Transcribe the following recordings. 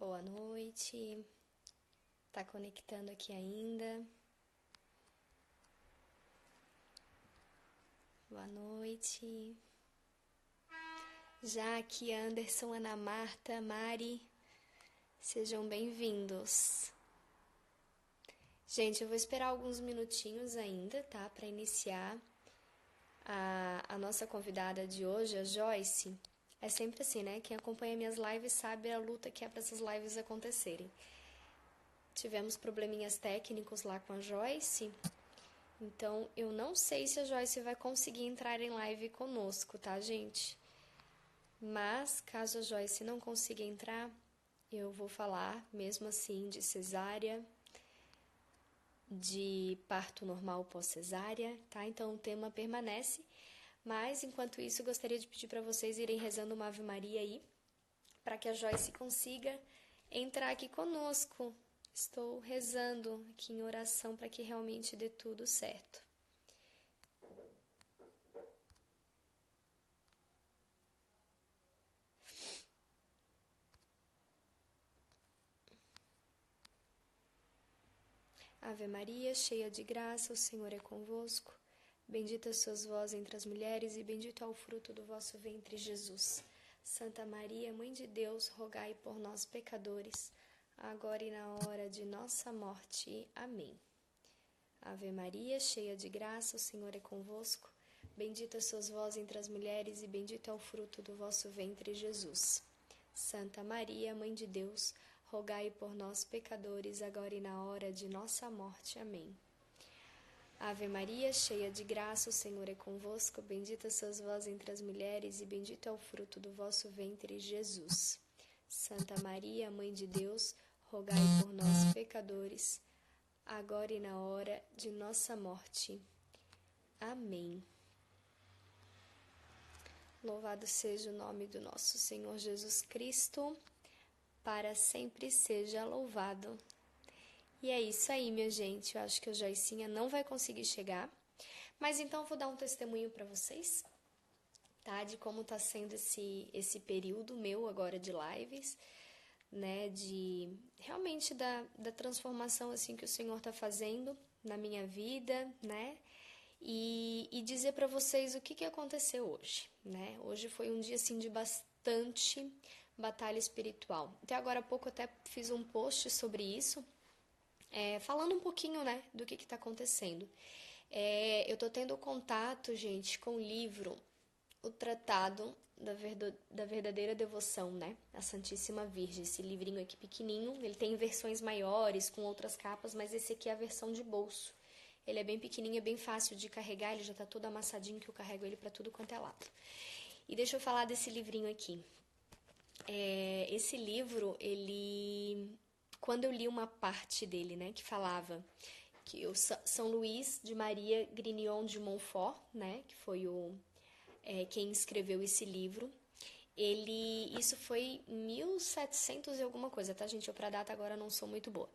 Boa noite. Tá conectando aqui ainda? Boa noite. Jaque, Anderson, Ana Marta, Mari, sejam bem-vindos. Gente, eu vou esperar alguns minutinhos ainda, tá? Para iniciar a nossa convidada de hoje, a Joyce. É sempre assim, né? Quem acompanha minhas lives sabe a luta que é para essas lives acontecerem. Tivemos probleminhas técnicos lá com a Joyce, então eu não sei se a Joyce vai conseguir entrar em live conosco, tá, gente? Mas caso a Joyce não consiga entrar, eu vou falar mesmo assim de cesárea, de parto normal pós-cesárea, tá? Então o tema permanece, mas enquanto isso eu gostaria de pedir para vocês irem rezando uma Ave Maria aí, para que a Joyce consiga entrar aqui conosco. Estou rezando aqui em oração para que realmente dê tudo certo. Ave Maria, cheia de graça, o Senhor é convosco. Bendita sois vós entre as mulheres, e bendito é o fruto do vosso ventre, Jesus. Santa Maria, Mãe de Deus, rogai por nós, pecadores, agora e na hora de nossa morte. Amém. Ave Maria, cheia de graça, o Senhor é convosco. Bendita sois vós entre as mulheres, e bendito é o fruto do vosso ventre, Jesus. Santa Maria, Mãe de Deus, rogai por nós, pecadores, agora e na hora de nossa morte. Amém. Ave Maria, cheia de graça, o Senhor é convosco. Bendita sois vós entre as mulheres, e bendito é o fruto do vosso ventre, Jesus. Santa Maria, Mãe de Deus, rogai por nós, pecadores, agora e na hora de nossa morte. Amém. Louvado seja o nome do nosso Senhor Jesus Cristo, para sempre seja louvado. E é isso aí, minha gente. Eu acho que a Joicinha não vai conseguir chegar, mas então eu vou dar um testemunho para vocês, tá? De como tá sendo esse período meu agora de lives, né? De realmente da transformação assim que o Senhor tá fazendo na minha vida, né? E dizer para vocês o que aconteceu hoje, né? Hoje foi um dia assim de bastante batalha espiritual. Até agora há pouco eu até fiz um post sobre isso, falando um pouquinho, né, do que está acontecendo. Eu tô tendo contato, gente, com o livro O Tratado da Verdadeira Devoção, né, à Santíssima Virgem. Esse livrinho aqui pequenininho, ele tem versões maiores com outras capas, mas esse aqui é a versão de bolso. Ele é bem pequenininho, é bem fácil de carregar, ele já tá todo amassadinho que eu carrego ele para tudo quanto é lado. E deixa eu falar desse livrinho aqui. Esse livro, quando eu li uma parte dele, né, que falava que o São Luís de Maria Grignion de Montfort, né, que foi quem escreveu esse livro, isso foi 1700 e alguma coisa, tá, gente? Eu pra data agora não sou muito boa.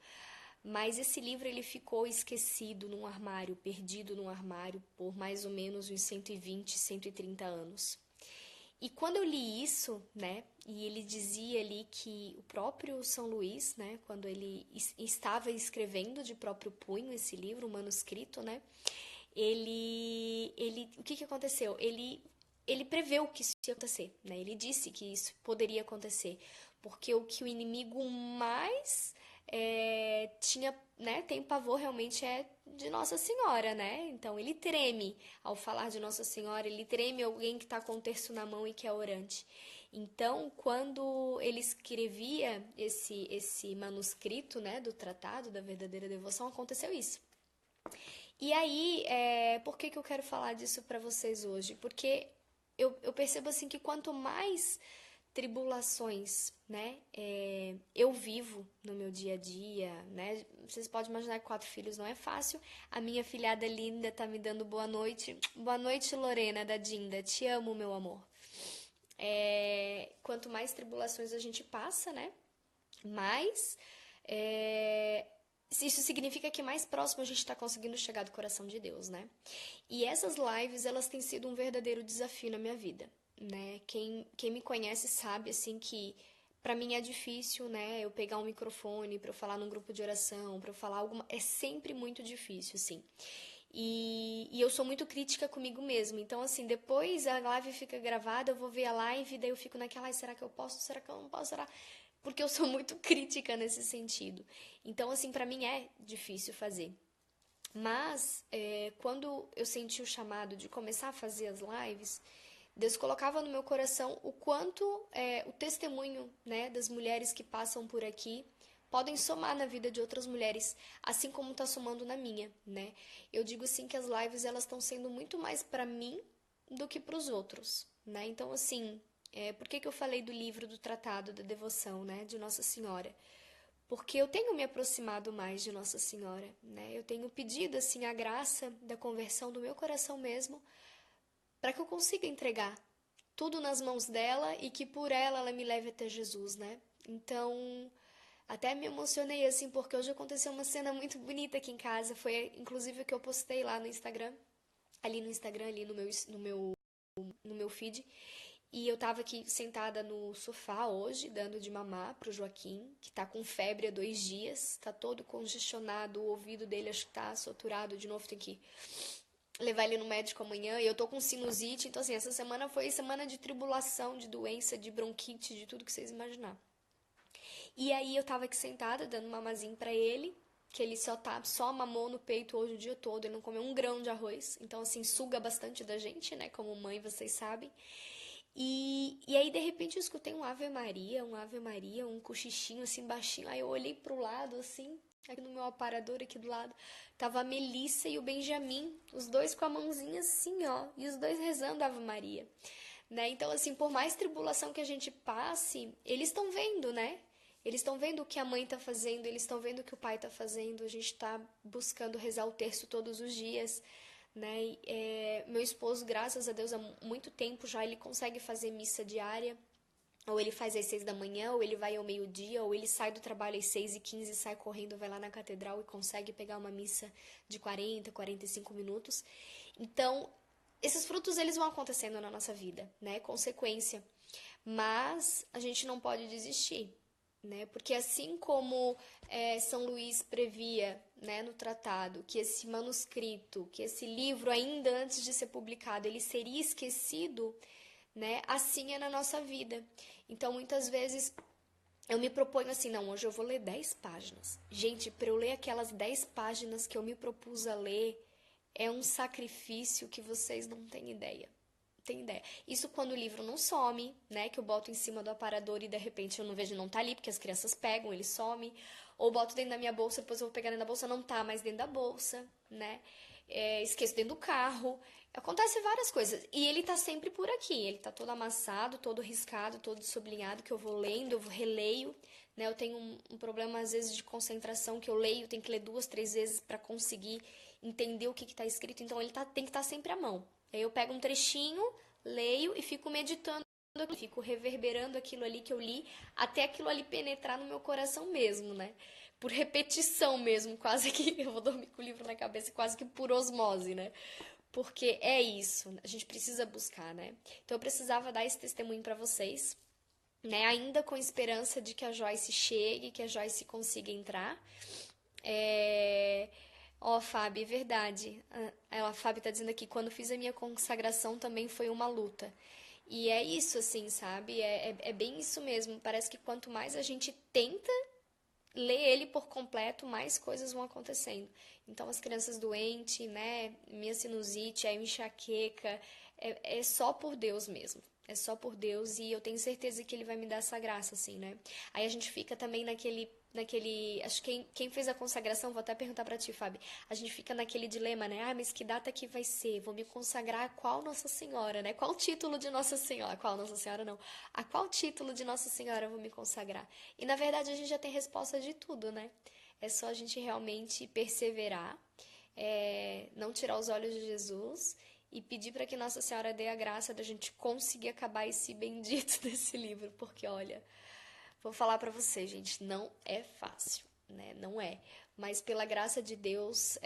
Mas esse livro ele ficou esquecido num armário, perdido num armário por mais ou menos uns 120, 130 anos. E quando eu li isso, né, e ele dizia ali que o próprio São Luís, né, quando ele estava escrevendo de próprio punho esse livro, o manuscrito, né, o que aconteceu? Ele preveu que isso ia acontecer, né, ele disse que isso poderia acontecer, porque o que o inimigo mais tinha, né, tem pavor realmente de Nossa Senhora, né? Então ele treme ao falar de Nossa Senhora, ele treme alguém que está com o terço na mão e que é orante. Então, quando ele escrevia esse manuscrito, né, do Tratado da Verdadeira Devoção, aconteceu isso. E aí, por que eu quero falar disso para vocês hoje? Porque eu percebo assim que quanto mais tribulações, né, eu vivo no meu dia a dia, né, vocês podem imaginar que 4 filhos não é fácil, a minha filhada linda tá me dando boa noite Lorena da Dinda, te amo meu amor. Quanto mais tribulações a gente passa, né, mais isso significa que mais próximo a gente está conseguindo chegar do coração de Deus, né? E essas lives, elas têm sido um verdadeiro desafio na minha vida, né? Quem me conhece sabe, assim, que pra mim é difícil, né? Eu pegar um microfone pra eu falar num grupo de oração, pra eu falar alguma... É sempre muito difícil, assim. E eu sou muito crítica comigo mesma. Então, assim, depois a live fica gravada, eu vou ver a live, daí eu fico naquela, ai, será que eu posso? Será que eu não posso? Será? Porque eu sou muito crítica nesse sentido. Então, assim, pra mim é difícil fazer. Mas, quando eu senti o chamado de começar a fazer as lives, Deus colocava no meu coração o quanto o testemunho, né, das mulheres que passam por aqui podem somar na vida de outras mulheres, assim como está somando na minha, né? Eu digo assim que as lives elas estão sendo muito mais para mim do que para os outros, né? Então assim, por que que eu falei do livro do tratado da devoção, né, de Nossa Senhora? Porque eu tenho me aproximado mais de Nossa Senhora, né? Eu tenho pedido assim a graça da conversão do meu coração mesmo, para que eu consiga entregar tudo nas mãos dela e que por ela me leve até Jesus, né? Então, até me emocionei assim, porque hoje aconteceu uma cena muito bonita aqui em casa, foi inclusive o que eu postei lá no Instagram, ali no meu feed. E eu tava aqui sentada no sofá hoje, dando de mamar pro Joaquim, que tá com febre há 2 dias, tá todo congestionado, o ouvido dele acho que tá saturado de novo, tem que levar ele no médico amanhã. E eu tô com sinusite, então assim, essa semana foi semana de tribulação, de doença, de bronquite, de tudo que vocês imaginar. E aí eu tava aqui sentada, dando mamazinho pra ele, que ele só mamou no peito hoje o dia todo, ele não comeu um grão de arroz, então assim, suga bastante da gente, né, como mãe, vocês sabem. E aí, de repente, eu escutei um Ave Maria, um cochichinho assim baixinho. Aí eu olhei pro lado, assim, aqui no meu aparador, aqui do lado, tava a Melissa e o Benjamin, os dois com a mãozinha assim, ó, e os dois rezando Ave Maria, né? Então, assim, por mais tribulação que a gente passe, eles estão vendo, né? Eles estão vendo o que a mãe tá fazendo, eles estão vendo o que o pai tá fazendo. A gente tá buscando rezar o terço todos os dias, né? Meu esposo, graças a Deus, há muito tempo já ele consegue fazer missa diária. Ou ele faz às 6 da manhã, ou ele vai ao meio-dia, ou ele sai do trabalho às 6h15, sai correndo, vai lá na catedral e consegue pegar uma missa de 40, 45 minutos. Então, esses frutos eles vão acontecendo na nossa vida, né? Consequência. Mas a gente não pode desistir, né? Porque assim como São Luís previa, né, no tratado, que esse manuscrito, que esse livro, ainda antes de ser publicado, ele seria esquecido, né? Assim é na nossa vida. Então, muitas vezes eu me proponho assim, não, hoje eu vou ler 10 páginas. Gente, para eu ler aquelas 10 páginas que eu me propus a ler, é um sacrifício que vocês não têm ideia. Tem ideia. Isso quando o livro não some, né? Que eu boto em cima do aparador e de repente eu não vejo, não tá ali, porque as crianças pegam, ele some. Ou boto dentro da minha bolsa, depois eu vou pegar dentro da bolsa, não tá mais dentro da bolsa, né? Esqueço dentro do carro. Acontece várias coisas. E ele tá sempre por aqui. Ele tá todo amassado, todo riscado, todo sublinhado, que eu vou lendo, eu releio. Né? Eu tenho um problema, às vezes, de concentração, que eu leio, tenho que ler 2, 3 vezes para conseguir entender o que tá escrito. Então, ele tem que estar sempre à mão. Aí eu pego um trechinho, leio e fico meditando, fico reverberando aquilo ali que eu li, até aquilo ali penetrar no meu coração mesmo, né? Por repetição mesmo, quase que eu vou dormir com o livro na cabeça, quase que por osmose, né? Porque é isso, a gente precisa buscar, né? Então eu precisava dar esse testemunho para vocês, né? Ainda com esperança de que a Joyce chegue, que a Joyce consiga entrar. Ó, Fábio, é verdade. A Fábio tá dizendo aqui, quando fiz a minha consagração também foi uma luta. E é isso, assim, sabe? É bem isso mesmo. Parece que quanto mais a gente tenta ler ele por completo, mais coisas vão acontecendo. Então, as crianças doentes, né? Minha sinusite, a enxaqueca, é só por Deus mesmo. É só por Deus e eu tenho certeza que Ele vai me dar essa graça, assim, né? Aí a gente fica também acho que quem fez a consagração, vou até perguntar pra ti, Fábio, a gente fica naquele dilema, né? Ah, mas que data que vai ser? Vou me consagrar a qual Nossa Senhora, né? Qual título de Nossa Senhora? Qual Nossa Senhora, não. A qual título de Nossa Senhora eu vou me consagrar? E na verdade a gente já tem resposta de tudo, né? É só a gente realmente perseverar, não tirar os olhos de Jesus e pedir para que Nossa Senhora dê a graça da gente conseguir acabar esse bendito desse livro, porque olha, vou falar para você, gente, não é fácil, né? Não é. Mas pela graça de Deus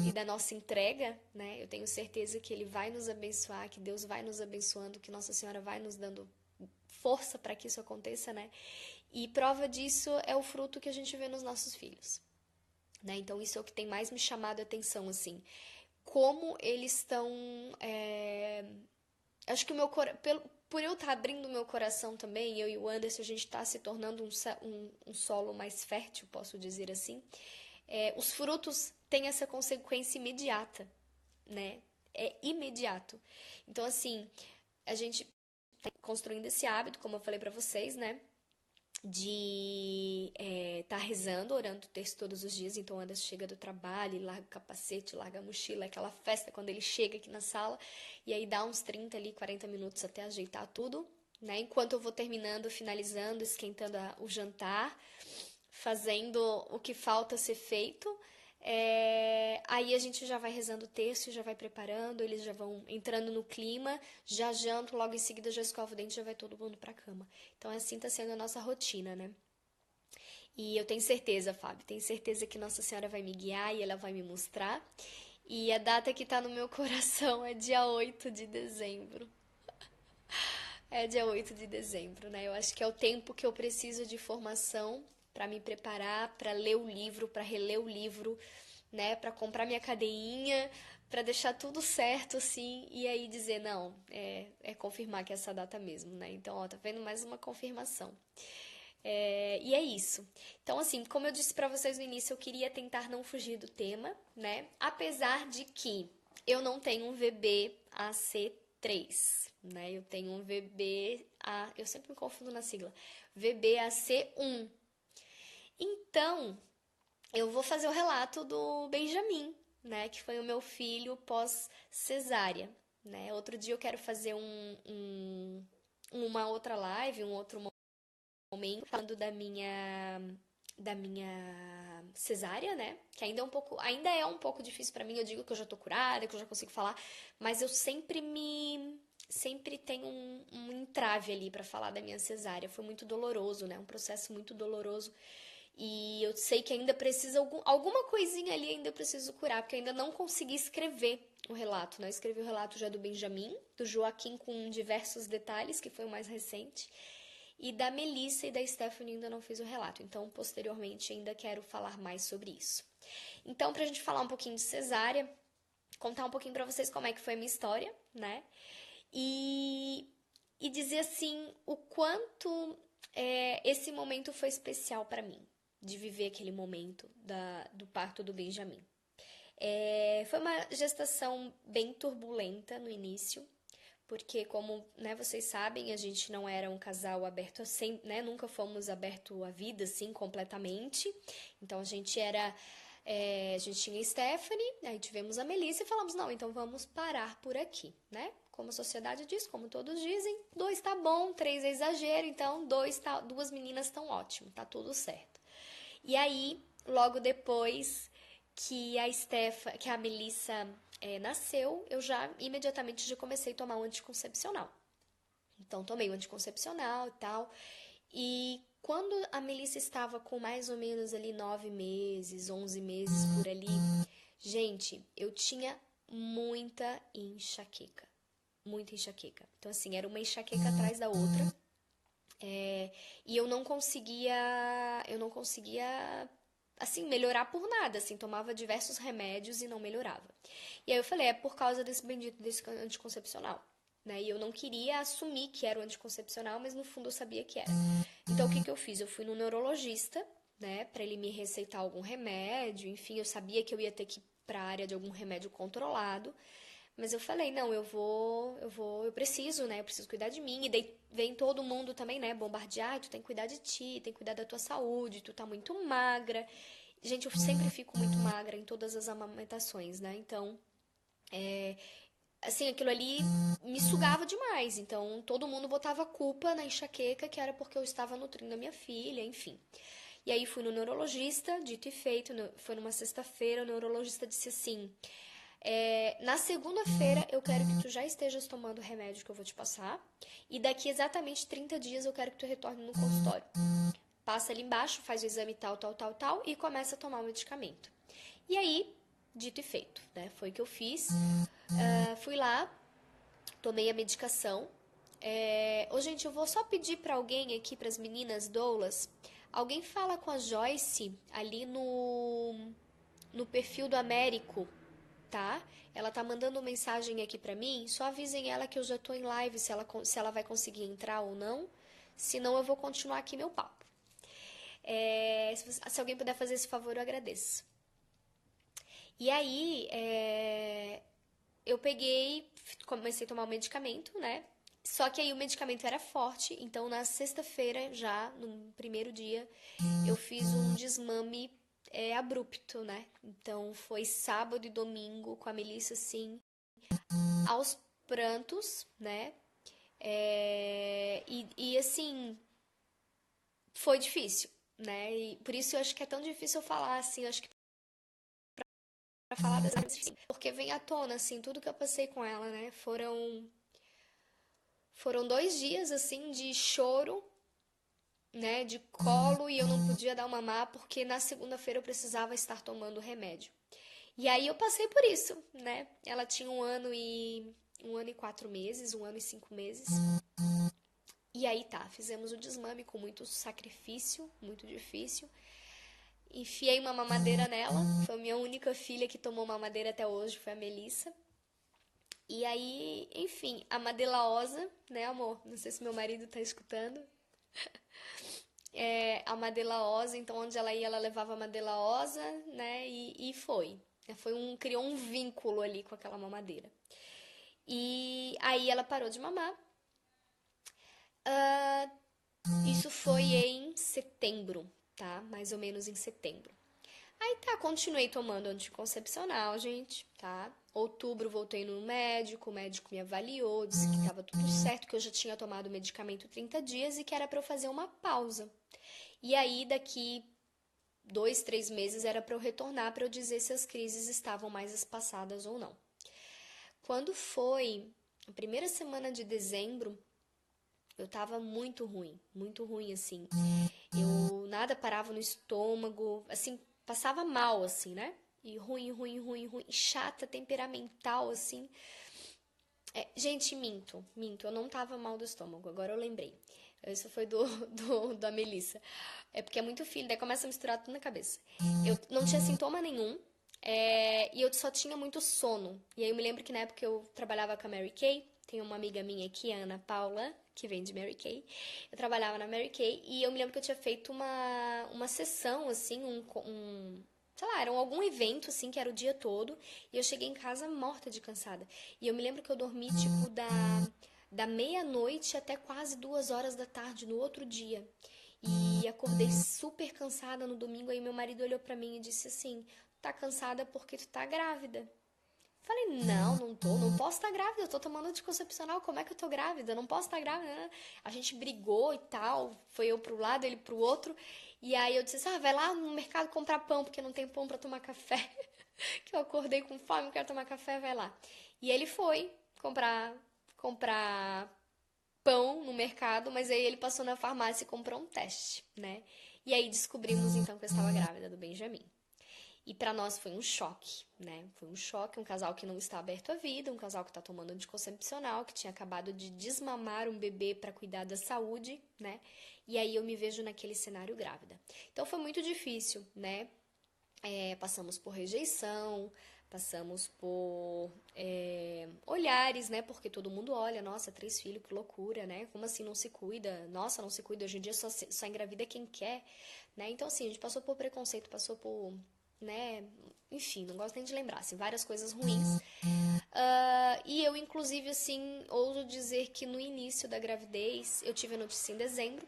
e da nossa entrega, né? Eu tenho certeza que Ele vai nos abençoar, que Deus vai nos abençoando, que Nossa Senhora vai nos dando força para que isso aconteça, né? E prova disso é o fruto que a gente vê nos nossos filhos, né? Então isso é o que tem mais me chamado a atenção, assim. Como eles estão... Acho que o meu por eu estar abrindo o meu coração também, eu e o Anderson, a gente está se tornando um solo mais fértil, posso dizer assim. Os frutos têm essa consequência imediata, né? É imediato. Então, assim, a gente tá construindo esse hábito, como eu falei pra vocês, né? De tá rezando, orando o texto todos os dias. Então, o Anderson chega do trabalho, larga o capacete, larga a mochila, aquela festa quando ele chega aqui na sala. E aí dá uns 30 ali, 40 minutos até ajeitar tudo, né? Enquanto eu vou terminando, finalizando, esquentando o jantar, fazendo o que falta ser feito. Aí a gente já vai rezando o texto, já vai preparando, eles já vão entrando no clima, já janto, logo em seguida já escovo o dente, já vai todo mundo pra cama. Então assim tá sendo a nossa rotina, né? E eu tenho certeza, Fábio, tenho certeza que Nossa Senhora vai me guiar e ela vai me mostrar. E a data que tá no meu coração é dia 8 de dezembro. É dia 8 de dezembro, né? Eu acho que é o tempo que eu preciso de formação para me preparar, para ler o livro, para reler o livro, né? Para comprar minha cadeinha, para deixar tudo certo, assim, e aí dizer, não, é confirmar que é essa data mesmo, né? Então, ó, tá vendo mais uma confirmação. E é isso. Então, assim, como eu disse para vocês no início, eu queria tentar não fugir do tema, né? Apesar de que eu não tenho um VB AC3, né? Eu tenho um VBA, eu sempre me confundo na sigla, VBAC1. Então, eu vou fazer o relato do Benjamin, né? Que foi o meu filho pós-cesárea, né? Outro dia eu quero fazer uma outra live, um outro momento, falando da minha cesárea, né? Que ainda é um pouco difícil pra mim. Eu digo que eu já tô curada, que eu já consigo falar, mas eu sempre tenho um entrave ali pra falar da minha cesárea. Foi muito doloroso, né? Um processo muito doloroso. E eu sei que ainda precisa alguma coisinha ali ainda eu preciso curar, porque eu ainda não consegui escrever o relato, né? Eu escrevi o relato já do Benjamin, do Joaquim com diversos detalhes, que foi o mais recente. E da Melissa e da Stephanie ainda não fiz o relato, então posteriormente ainda quero falar mais sobre isso. Então, pra gente falar um pouquinho de cesárea, contar um pouquinho pra vocês como é que foi a minha história, né? E dizer assim o quanto esse momento foi especial pra mim, de viver aquele momento do parto do Benjamin. Foi uma gestação bem turbulenta no início, porque como, né, vocês sabem, a gente não era um casal aberto assim, né, nunca fomos aberto à vida, assim, completamente. Então, a gente tinha a Stephanie, aí tivemos a Melissa e falamos, não, então vamos parar por aqui, né? Como a sociedade diz, como todos dizem, 2 tá bom, 3 é exagero, então 2 meninas estão ótimo, tá tudo certo. E aí, logo depois que a Melissa nasceu, eu já imediatamente já comecei a tomar um anticoncepcional. Então, tomei o anticoncepcional e tal. E quando a Melissa estava com mais ou menos ali 9 meses, 11 meses por ali, gente, eu tinha muita enxaqueca. Muita enxaqueca. Então, assim, era uma enxaqueca atrás da outra. E eu não conseguia assim, melhorar por nada, assim, tomava diversos remédios e não melhorava. E aí eu falei, é por causa desse bendito desse anticoncepcional, né? E eu não queria assumir que era o anticoncepcional, mas no fundo eu sabia que era. Então o que eu fiz? Eu fui no neurologista, né, para ele me receitar algum remédio, enfim, eu sabia que eu ia ter que ir para a área de algum remédio controlado. Mas eu falei, não, eu preciso, né? Eu preciso cuidar de mim. E daí vem todo mundo também, né? Bombardear, tu tem que cuidar de ti, tem que cuidar da tua saúde, tu tá muito magra. Gente, eu sempre fico muito magra em todas as amamentações, né? Então, assim, aquilo ali me sugava demais. Então, todo mundo botava a culpa na enxaqueca, que era porque eu estava nutrindo a minha filha, enfim. E aí fui no neurologista, dito e feito, foi numa sexta-feira, o neurologista disse assim: na segunda-feira eu quero que tu já estejas tomando o remédio que eu vou te passar. E daqui exatamente 30 dias eu quero que tu retorne no consultório. Passa ali embaixo, faz o exame tal, tal, tal, tal e começa a tomar o medicamento. E aí, dito e feito, né? Foi o que eu fiz. Fui lá, tomei a medicação. Ô, gente, eu vou só pedir pra alguém aqui, pras meninas doulas, alguém fala com a Joyce ali no perfil do Américo, tá? Ela tá mandando mensagem aqui pra mim, só avisem ela que eu já tô em live, se ela vai conseguir entrar ou não. Senão eu vou continuar aqui meu papo. Se alguém puder fazer esse favor, eu agradeço. E aí, eu peguei, comecei a tomar o medicamento, né? Só que aí o medicamento era forte, então na sexta-feira, já no primeiro dia, eu fiz um desmame abrupto, né? Então foi sábado e domingo com a Melissa, assim, aos prantos, né? Assim, foi difícil, né? E por isso eu acho que é tão difícil eu falar, assim, eu acho que pra falar das coisas, porque vem à tona, assim, tudo que eu passei com ela, né? Foram 2 dias, assim, de choro, né? De colo, e eu não podia dar uma mamar, porque na segunda-feira eu precisava estar tomando remédio. E aí eu passei por isso, né? Ela tinha 1 ano e 4 meses, 1 ano e 5 meses. E aí tá, fizemos o desmame com muito sacrifício, muito difícil. Enfiei uma mamadeira nela, foi a minha única filha que tomou mamadeira até hoje, foi a Melissa. E aí, enfim, a Madelaosa, né, amor? Não sei se meu marido tá escutando. A Madelaosa, então onde ela ia, ela levava a Madelaosa, né? E foi. Criou um vínculo ali com aquela mamadeira. E aí ela parou de mamar. Isso foi em setembro, tá? Mais ou menos em setembro. Aí tá, continuei tomando anticoncepcional, gente, tá? Outubro voltei no médico, o médico me avaliou, disse que tava tudo certo, que eu já tinha tomado o medicamento 30 dias e que era pra eu fazer uma pausa. E aí, daqui 2, 3 meses, era pra eu retornar pra eu dizer se as crises estavam mais espaçadas ou não. Quando foi a primeira semana de dezembro, eu tava muito ruim, assim. Eu nada parava no estômago, assim, passava mal, assim, né? E ruim, chata, temperamental, assim. Gente, minto, eu não tava mal do estômago, agora eu lembrei. Isso foi da Melissa. É porque é muito filho, daí começa a misturar tudo na cabeça. Eu não tinha sintoma nenhum, e eu só tinha muito sono. E aí eu me lembro que na época eu trabalhava com a Mary Kay, tem uma amiga minha aqui, a Ana Paula, que vem de Mary Kay. Eu trabalhava na Mary Kay e eu me lembro que eu tinha feito uma sessão, assim, sei lá, era algum evento, assim, que era o dia todo. E eu cheguei em casa morta de cansada. E eu me lembro que eu dormi, tipo, da meia-noite até quase 2 horas da tarde no outro dia. E acordei super cansada no domingo. Aí meu marido olhou pra mim e disse assim: tá cansada porque tu tá grávida. Falei, não tô, não posso estar grávida, eu tô tomando anticoncepcional, como é que eu tô grávida? Eu não posso estar grávida, né? A gente brigou e tal, foi eu pro lado, ele pro outro, e aí eu disse assim, vai lá no mercado comprar pão, porque não tem pão pra tomar café, que eu acordei com fome, quero tomar café, vai lá. E ele foi comprar pão no mercado, mas aí ele passou na farmácia e comprou um teste, né? E aí descobrimos então que eu estava grávida do Benjamin. E para nós foi um choque, né? Foi um choque, um casal que não está aberto à vida, um casal que está tomando anticoncepcional, que tinha acabado de desmamar um bebê para cuidar da saúde, né? E aí eu me vejo naquele cenário grávida. Então foi muito difícil, né? Passamos por rejeição, passamos por olhares, né? Porque todo mundo olha, nossa, 3 filhos, que loucura, né? Como assim não se cuida? Nossa, não se cuida. Hoje em dia só engravida quem quer, né? Então, assim, a gente passou por preconceito, passou por, né? Enfim, não gosto nem de lembrar, assim, várias coisas ruins. E eu, inclusive, assim, ouso dizer que no início da gravidez, eu tive a notícia em dezembro.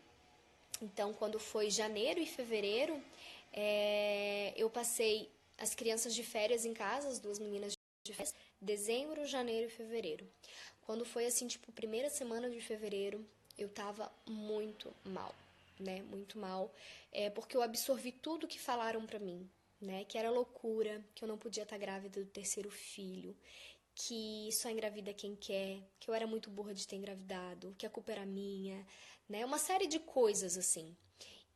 Então, quando foi janeiro e fevereiro, eu passei as crianças de férias em casa, as 2 meninas de férias, dezembro, janeiro e fevereiro. Quando foi assim, tipo, primeira semana de fevereiro, eu tava muito mal, né? Muito mal, porque eu absorvi tudo que falaram pra mim, né? Que era loucura, que eu não podia estar grávida do terceiro filho, que só engravida quem quer, que eu era muito burra de ter engravidado, que a culpa era minha, né? Uma série de coisas assim.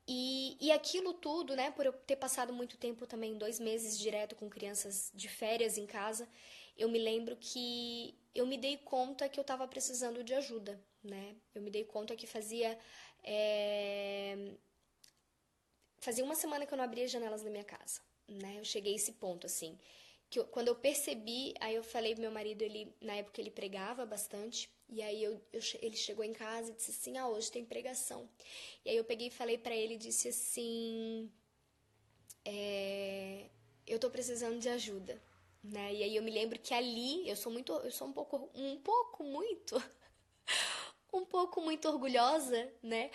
E aquilo tudo, né, por eu ter passado muito tempo também, 2 meses direto com crianças de férias em casa, eu me lembro que eu me dei conta que eu estava precisando de ajuda, né? Eu me dei conta que fazia uma semana que eu não abria as janelas da minha casa, né? Eu cheguei a esse ponto, assim, quando eu percebi, aí eu falei pro meu marido, na época ele pregava bastante, e aí ele chegou em casa e disse assim, hoje tem pregação. E aí eu peguei e falei pra ele, disse assim, eu tô precisando de ajuda, né? E aí eu me lembro que ali, eu sou um pouco muito orgulhosa, né?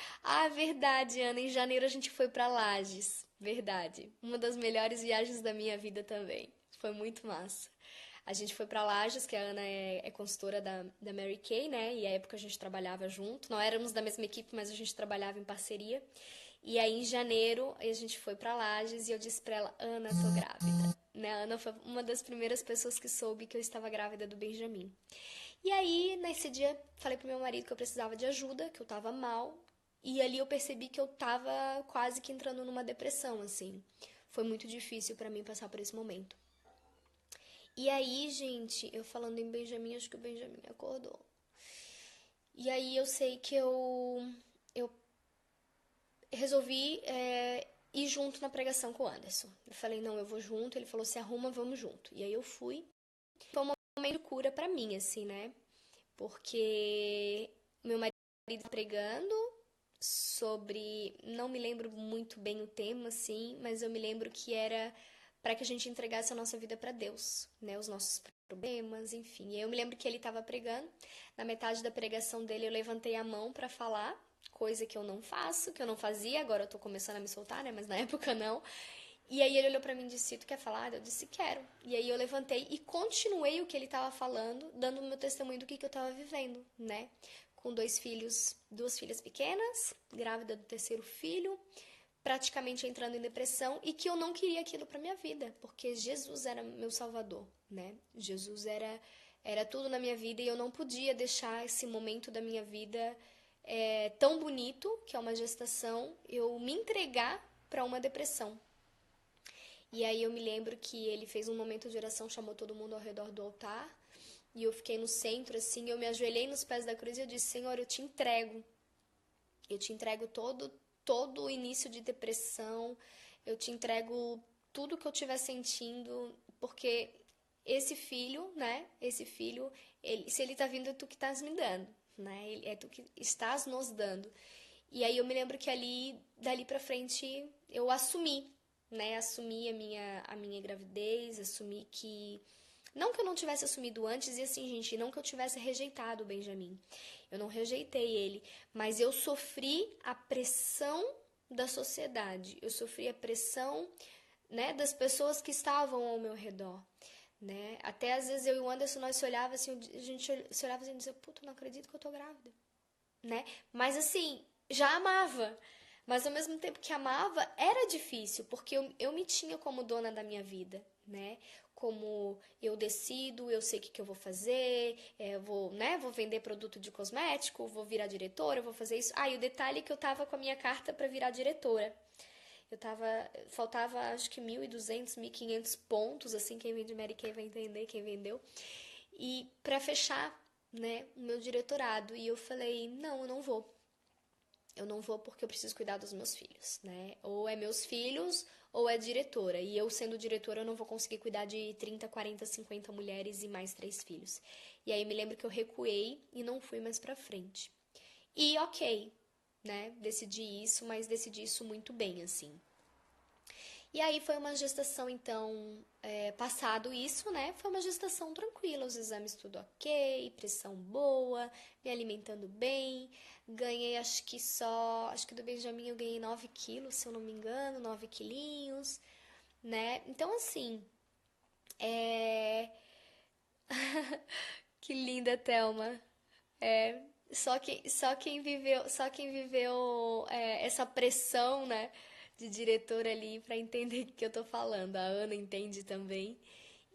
Verdade, Ana, em janeiro a gente foi pra Lages, verdade. Uma das melhores viagens da minha vida também. Foi muito massa. A gente foi pra Lages, que a Ana é consultora da Mary Kay, né? E à época a gente trabalhava junto. Não éramos da mesma equipe, mas a gente trabalhava em parceria. E aí, em janeiro, a gente foi pra Lages e eu disse pra ela, Ana, tô grávida. Né? A Ana foi uma das primeiras pessoas que soube que eu estava grávida do Benjamin. E aí, nesse dia, falei pro meu marido que eu precisava de ajuda, que eu tava mal. E ali eu percebi que eu tava quase que entrando numa depressão, assim. Foi muito difícil pra mim passar por esse momento. E aí, gente, eu falando em Benjamin, acho que o Benjamin acordou. E aí eu sei que eu resolvi ir junto na pregação com o Anderson. Eu falei, não, eu vou junto. Ele falou, se arruma, vamos junto. E aí eu fui. Foi um momento de cura pra mim, assim, né? Porque meu marido tá pregando sobre... Não me lembro muito bem o tema, assim, mas eu me lembro que era para que a gente entregasse a nossa vida para Deus, né? Os nossos problemas, enfim. E eu me lembro que ele estava pregando. Na metade da pregação dele, eu levantei a mão para falar, coisa que eu não faço, que eu não fazia. Agora eu tô começando a me soltar, né? Mas na época não. E aí ele olhou pra mim e disse, tu quer falar? Eu disse, quero. E aí eu levantei e continuei o que ele tava falando, dando o meu testemunho do que eu tava vivendo, né? Com duas filhas pequenas, grávida do terceiro filho, praticamente entrando em depressão e que eu não queria aquilo pra minha vida, porque Jesus era meu salvador, né? Jesus era tudo na minha vida e eu não podia deixar esse momento da minha vida tão bonito, que é uma gestação, eu me entregar pra uma depressão. E aí eu me lembro que ele fez um momento de oração, chamou todo mundo ao redor do altar, e eu fiquei no centro, assim, eu me ajoelhei nos pés da cruz e eu disse, Senhor, eu te entrego todo o início de depressão, eu te entrego tudo que eu estiver sentindo, porque esse filho, né, se ele tá vindo, é tu que estás me dando, né, é tu que estás nos dando. E aí eu me lembro que dali pra frente, eu assumi, né, assumi a minha gravidez, assumi que... Não que eu não tivesse assumido antes, e assim, gente, não que eu tivesse rejeitado o Benjamin. Eu não rejeitei ele, mas eu sofri a pressão da sociedade. Eu sofri a pressão, né, das pessoas que estavam ao meu redor, né? Até às vezes eu e o Anderson, nós a gente se olhava assim e dizia, puta, não acredito que eu tô grávida, né? Mas assim, já amava. Mas ao mesmo tempo que amava, era difícil, porque eu me tinha como dona da minha vida, né? Como eu decido, eu sei o que eu vou fazer, vou vender produto de cosmético, vou virar diretora, vou fazer isso. E o detalhe é que eu tava com a minha carta para virar diretora. Faltava acho que 1.200, 1.500 pontos, assim, quem vende Mary Kay vai entender, quem vendeu. E para fechar, né, o meu diretorado. E eu falei, não, eu não vou. Eu não vou porque eu preciso cuidar dos meus filhos, né? Ou é meus filhos, ou é diretora. E eu, sendo diretora, eu não vou conseguir cuidar de 30, 40, 50 mulheres e mais 3 filhos. E aí me lembro que eu recuei e não fui mais pra frente. E ok, né? Decidi isso, mas decidi isso muito bem, assim. E aí foi uma gestação, então, passado isso, né? Foi uma gestação tranquila, os exames tudo ok, pressão boa, me alimentando bem. Ganhei, acho que do Benjamin eu ganhei 9 quilos, se eu não me engano, 9 quilinhos, né? Então, assim, que linda, Thelma. Só quem viveu essa pressão, né, de diretor ali pra entender o que eu tô falando. A Ana entende também.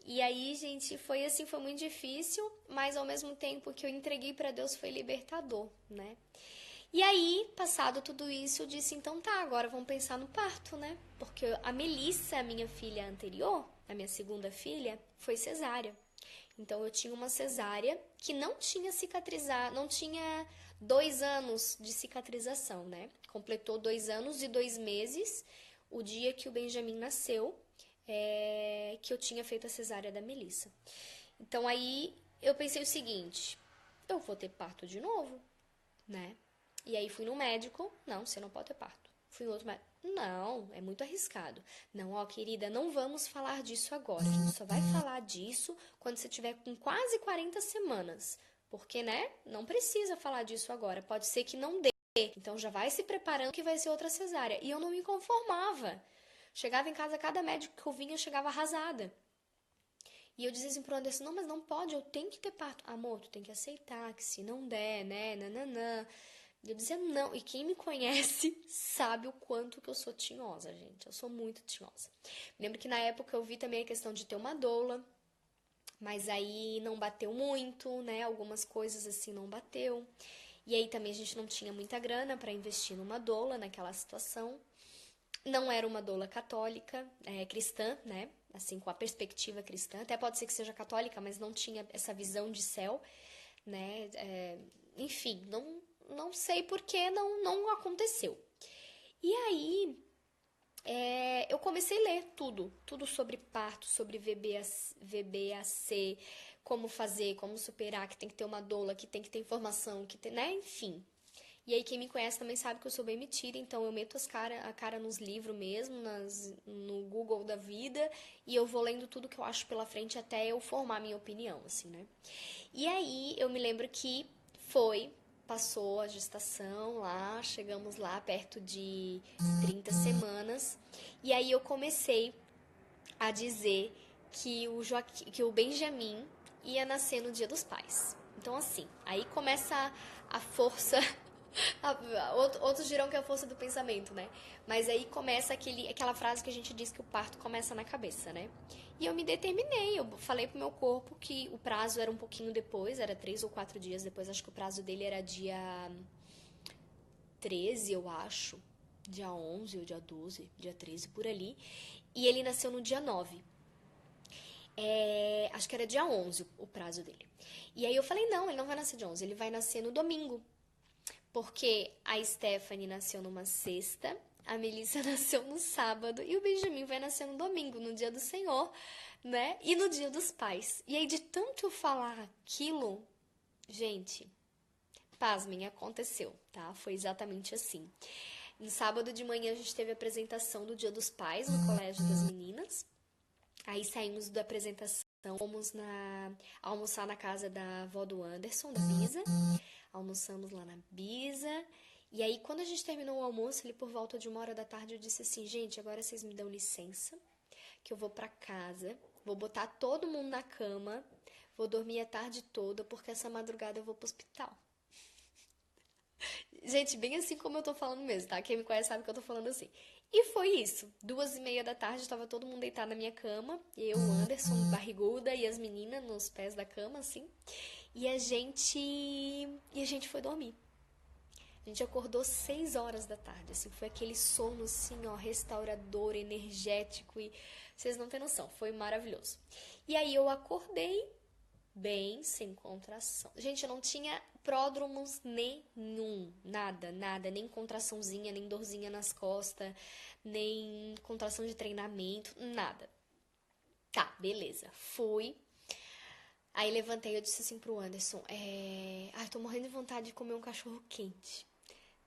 E aí, gente, foi assim, foi muito difícil, mas ao mesmo tempo que eu entreguei pra Deus foi libertador, né? E aí, passado tudo isso, eu disse, então tá, agora vamos pensar no parto, né? Porque a Melissa, a minha filha anterior, a minha segunda filha, foi cesárea. Então, eu tinha uma cesárea que não tinha cicatrizado, não tinha 2 anos de cicatrização, né? Completou 2 anos e 2 meses o dia que o Benjamin nasceu, que eu tinha feito a cesárea da Melissa. Então, aí eu pensei o seguinte: eu vou ter parto de novo, né? E aí fui no médico, não, você não pode ter parto. Fui no outro médico, não, é muito arriscado. Não, ó, querida, não vamos falar disso agora. A gente só vai falar disso quando você tiver com quase 40 semanas. Porque, né, não precisa falar disso agora. Pode ser que não dê. Então já vai se preparando que vai ser outra cesárea. E eu não me conformava. Chegava em casa, cada médico que eu vinha, eu chegava arrasada. E eu dizia assim pro Anderson, não, mas não pode, eu tenho que ter parto. Amor, tu tem que aceitar que se não der, né, nananã. E eu dizia não, e quem me conhece sabe o quanto que eu sou tinhosa, gente. Eu sou muito tinhosa. Lembro que na época eu vi também a questão de ter uma doula, mas aí não bateu muito, né? Algumas coisas assim não bateu. E aí também a gente não tinha muita grana para investir numa doula naquela situação. Não era uma doula católica, cristã, né? Assim, com a perspectiva cristã. Até pode ser que seja católica, mas não tinha essa visão de céu, né? Enfim, não sei por que não aconteceu. E aí, eu comecei a ler tudo sobre parto, sobre VBAC, como fazer, como superar, que tem que ter uma doula, que tem que ter informação, que tem, né? Enfim. E aí quem me conhece também sabe que eu sou bem metida, então eu meto a cara nos livros mesmo, no Google da vida, e eu vou lendo tudo que eu acho pela frente até eu formar minha opinião, assim, né? E aí eu me lembro que passou a gestação lá, chegamos lá perto de 30 semanas, e aí eu comecei a dizer que o Benjamin ia nascer no Dia dos Pais. Então, assim, aí começa a força. Outros dirão que é a força do pensamento, né? Mas aí começa aquela frase que a gente diz que o parto começa na cabeça, né? E eu me determinei, eu falei pro meu corpo que o prazo era um pouquinho depois, era 3 ou 4 dias depois, acho que o prazo dele era dia 13, eu acho, dia 11 ou dia 12, dia 13, por ali. E ele nasceu no dia 9. Acho que era dia 11 o prazo dele. E aí eu falei, não, ele não vai nascer dia 11, ele vai nascer no domingo. Porque a Stephanie nasceu numa sexta, a Melissa nasceu no sábado e o Benjamin vai nascer no domingo, no dia do Senhor, né? E no dia dos pais. E aí, de tanto eu falar aquilo, gente, pasmem, aconteceu, tá? Foi exatamente assim. No sábado de manhã a gente teve a apresentação do Dia dos Pais no Colégio das Meninas. Aí saímos da apresentação, fomos almoçar na casa da avó do Anderson, da Bisa. Almoçamos lá na Bisa. E aí, quando a gente terminou o almoço, ele por volta de 1 hora da tarde, eu disse assim, gente, agora vocês me dão licença, que eu vou pra casa, vou botar todo mundo na cama, vou dormir a tarde toda, porque essa madrugada eu vou pro hospital. Gente, bem assim como eu tô falando mesmo, tá? Quem me conhece sabe que eu tô falando assim. E foi isso. 2h30 da tarde, tava todo mundo deitado na minha cama. Eu, Anderson, barriguda e as meninas nos pés da cama, assim. E a gente foi dormir. A gente acordou 6 horas da tarde, assim, foi aquele sono, assim, ó, restaurador, energético e vocês não têm noção, foi maravilhoso. E aí eu acordei bem, sem contração. Gente, eu não tinha pródromos nenhum, nada, nem contraçãozinha, nem dorzinha nas costas, nem contração de treinamento, nada. Tá, beleza, fui. Aí levantei e eu disse assim pro Anderson, tô morrendo de vontade de comer um cachorro quente.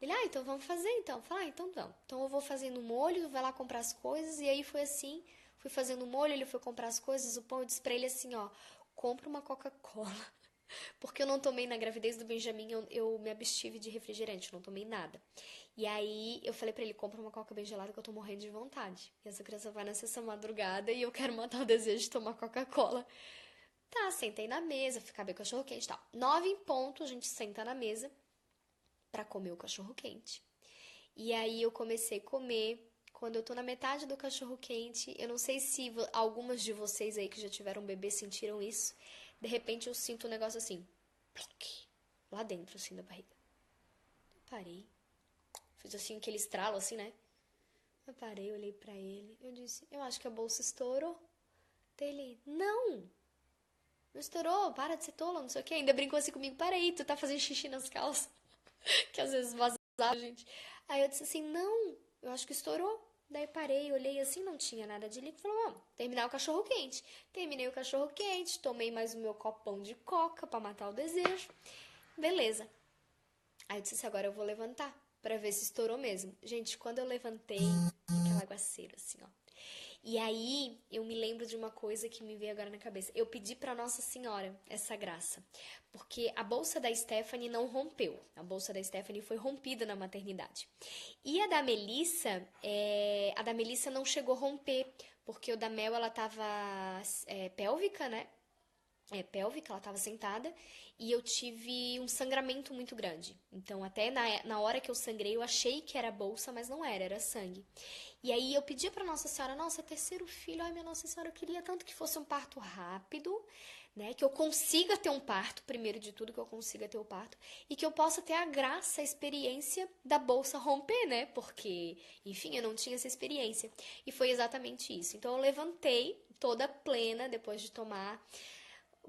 Ele, então vamos fazer então. Falei, então vamos. Então eu vou fazendo o molho, vai lá comprar as coisas. E aí foi assim, fui fazendo o molho, ele foi comprar as coisas, o pão, eu disse pra ele assim, ó, compra uma Coca-Cola. Porque eu não tomei na gravidez do Benjamin, eu me abstive de refrigerante, eu não tomei nada. E aí eu falei pra ele, compra uma Coca bem gelada que eu tô morrendo de vontade. E essa criança vai nascer essa madrugada e eu quero matar o desejo de tomar Coca-Cola. Tá, sentei na mesa, acabei o cachorro quente e tal. 9 em ponto, a gente senta na mesa pra comer o cachorro quente. E aí eu comecei a comer. Quando eu tô na metade do cachorro quente, eu não sei se algumas de vocês aí que já tiveram bebê sentiram isso. De repente eu sinto um negócio assim, lá dentro, assim, da barriga. Eu parei. Fiz assim, aquele estralo, assim, né? Eu parei, olhei pra ele. Eu disse, eu acho que a bolsa estourou. Daí ele, não! não estourou, para de ser tola, não sei o quê. Ainda brincou assim comigo, para aí, tu tá fazendo xixi nas calças. Que às vezes vazava, gente. Aí eu disse assim, não, eu acho que estourou. Daí parei, olhei assim, não tinha nada de líquido. Falei, vamos terminar o cachorro quente. Terminei o cachorro quente, tomei mais o meu copão de coca pra matar o desejo. Beleza. Aí eu disse assim, agora eu vou levantar pra ver se estourou mesmo. Gente, quando eu levantei, aquele aguaceiro assim, ó. E aí, eu me lembro de uma coisa que me veio agora na cabeça. Eu pedi para Nossa Senhora essa graça, porque a bolsa da Stephanie não rompeu. A bolsa da Stephanie foi rompida na maternidade. E a da Melissa não chegou a romper, porque o da Mel, ela tava pélvica, né? Pélvica, ela estava sentada, e eu tive um sangramento muito grande. Então, até na hora que eu sangrei, eu achei que era bolsa, mas não era, era sangue. E aí eu pedi para Nossa Senhora, nossa, terceiro filho, ai minha Nossa Senhora, eu queria tanto que fosse um parto rápido, né? Que eu consiga ter um parto, primeiro de tudo, que eu consiga ter o parto, e que eu possa ter a graça, a experiência da bolsa romper, né? Porque, enfim, eu não tinha essa experiência. E foi exatamente isso. Então eu levantei toda plena depois de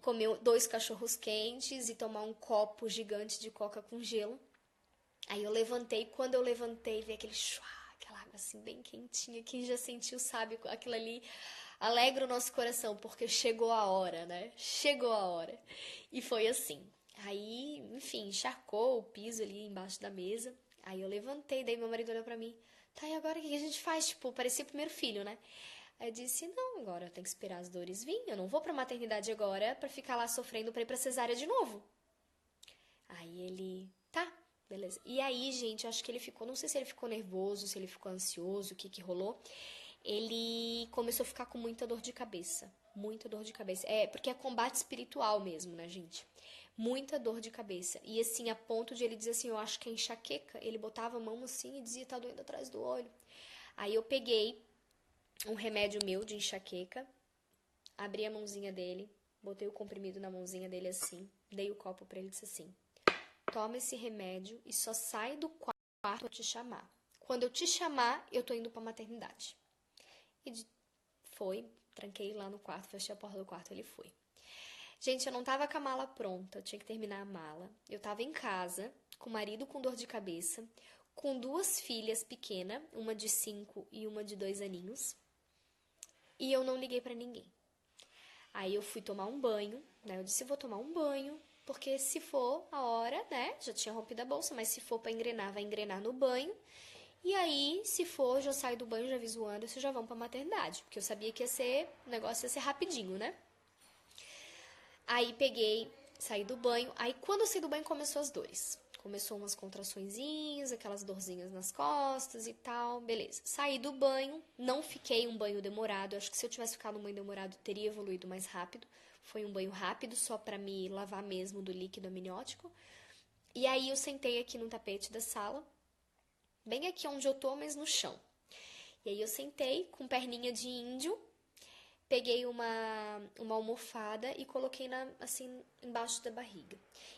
comer 2 cachorros quentes e tomar um copo gigante de coca com gelo. Aí eu levantei, quando eu levantei, veio aquele chuá, aquela água assim bem quentinha. Quem já sentiu sabe, aquilo ali alegra o nosso coração, porque chegou a hora, né? Chegou a hora. E foi assim. Aí, enfim, encharcou o piso ali embaixo da mesa. Aí eu levantei, daí meu marido olhou pra mim. Tá, e agora o que a gente faz? Tipo, parecia o primeiro filho, né? Aí eu disse, não, agora eu tenho que esperar as dores vir. Eu não vou pra maternidade agora pra ficar lá sofrendo pra ir pra cesárea de novo. Aí ele, tá, beleza. E aí, gente, eu acho que ele ficou, não sei se ele ficou nervoso, se ele ficou ansioso, o que que rolou. Ele começou a ficar com muita dor de cabeça. Muita dor de cabeça. É, porque é combate espiritual mesmo, né, gente? Muita dor de cabeça. E assim, a ponto de ele dizer assim, eu acho que é enxaqueca. Ele botava a mão assim e dizia, tá doendo atrás do olho. Aí eu peguei um remédio meu de enxaqueca, abri a mãozinha dele, botei o comprimido na mãozinha dele assim, dei o copo pra ele e disse assim, toma esse remédio e só sai do quarto pra eu te chamar. Quando eu te chamar, eu tô indo pra maternidade. E foi, tranquei lá no quarto, fechei a porta do quarto, ele foi. Gente, eu não tava com a mala pronta, eu tinha que terminar a mala. Eu tava em casa, com o marido com dor de cabeça, com 2 filhas pequenas, uma de 5 e uma de 2 aninhos. E eu não liguei pra ninguém. Aí eu fui tomar um banho, né? Eu disse, vou tomar um banho, porque se for a hora, né? Já tinha rompido a bolsa, mas se for pra engrenar, vai engrenar no banho. E aí, se for, já saio do banho, já aviso o Anderson, já vão pra maternidade. Porque eu sabia que o negócio ia ser rapidinho, né? Aí peguei, saí do banho. Aí quando eu saí do banho, começou as dores. Começou umas contraçõezinhas, aquelas dorzinhas nas costas e tal, beleza. Saí do banho, não fiquei um banho demorado. Acho que se eu tivesse ficado um banho demorado, teria evoluído mais rápido. Foi um banho rápido, só pra me lavar mesmo do líquido amniótico. E aí eu sentei aqui no tapete da sala, bem aqui onde eu tô, mas no chão. E aí eu sentei com perninha de índio, peguei uma almofada e coloquei assim embaixo da barriga.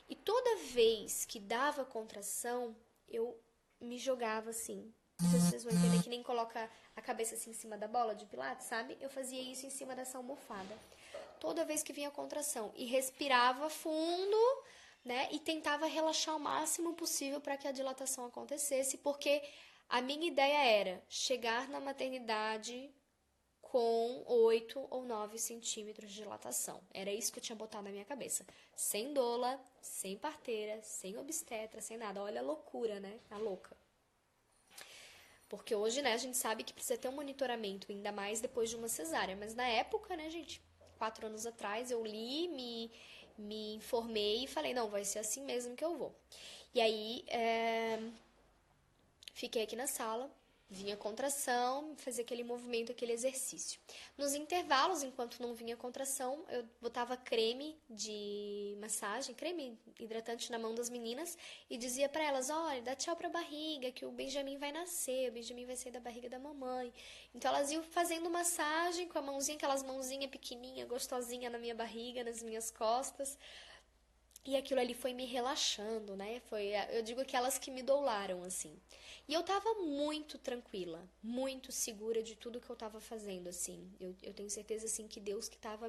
E toda vez que dava contração, eu me jogava assim. Não sei se vocês vão entender, que nem coloca a cabeça assim em cima da bola de pilates, sabe? Eu fazia isso em cima dessa almofada. Toda vez que vinha contração. E respirava fundo, né? E tentava relaxar o máximo possível para que a dilatação acontecesse, porque a minha ideia era chegar na maternidade com 8 ou 9 centímetros de dilatação. Era isso que eu tinha botado na minha cabeça. Sem doula, sem parteira, sem obstetra, sem nada. Olha a loucura, né? A louca. Porque hoje, né, a gente sabe que precisa ter um monitoramento, ainda mais depois de uma cesárea. Mas na época, né, gente, 4 anos atrás, eu li, me informei e falei, não, vai ser assim mesmo que eu vou. E aí, fiquei aqui na sala, vinha contração, fazia aquele movimento, aquele exercício. Nos intervalos, enquanto não vinha contração, eu botava creme de massagem, creme hidratante na mão das meninas e dizia para elas, olha, dá tchau pra barriga, que o Benjamin vai nascer, o Benjamin vai sair da barriga da mamãe. Então elas iam fazendo massagem com a mãozinha, aquelas mãozinhas pequenininhas, gostosinha na minha barriga, nas minhas costas. E aquilo ali foi me relaxando, né? Foi, eu digo aquelas que me doularam, assim. E eu tava muito tranquila, muito segura de tudo que eu tava fazendo, assim. Eu tenho certeza, assim, que Deus que tava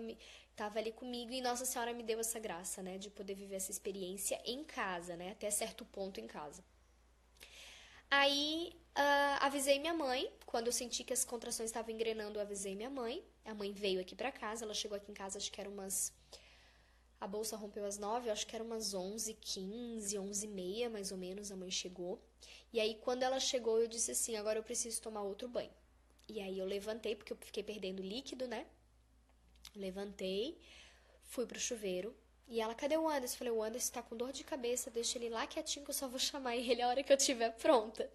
ali comigo e Nossa Senhora me deu essa graça, né? De poder viver essa experiência em casa, né? Até certo ponto em casa. Aí, avisei minha mãe. Quando eu senti que as contrações estavam engrenando, eu avisei minha mãe. A mãe veio aqui pra casa, ela chegou aqui em casa, acho que era umas... A bolsa rompeu às 9, eu acho que era umas 11h15, 11h30, mais ou menos, a mãe chegou. E aí, quando ela chegou, eu disse assim, agora eu preciso tomar outro banho. E aí eu levantei, porque eu fiquei perdendo líquido, né? Levantei, fui pro chuveiro. E ela, cadê o Anderson? Eu falei, o Anderson tá com dor de cabeça, deixa ele lá quietinho que eu só vou chamar ele a hora que eu estiver pronta.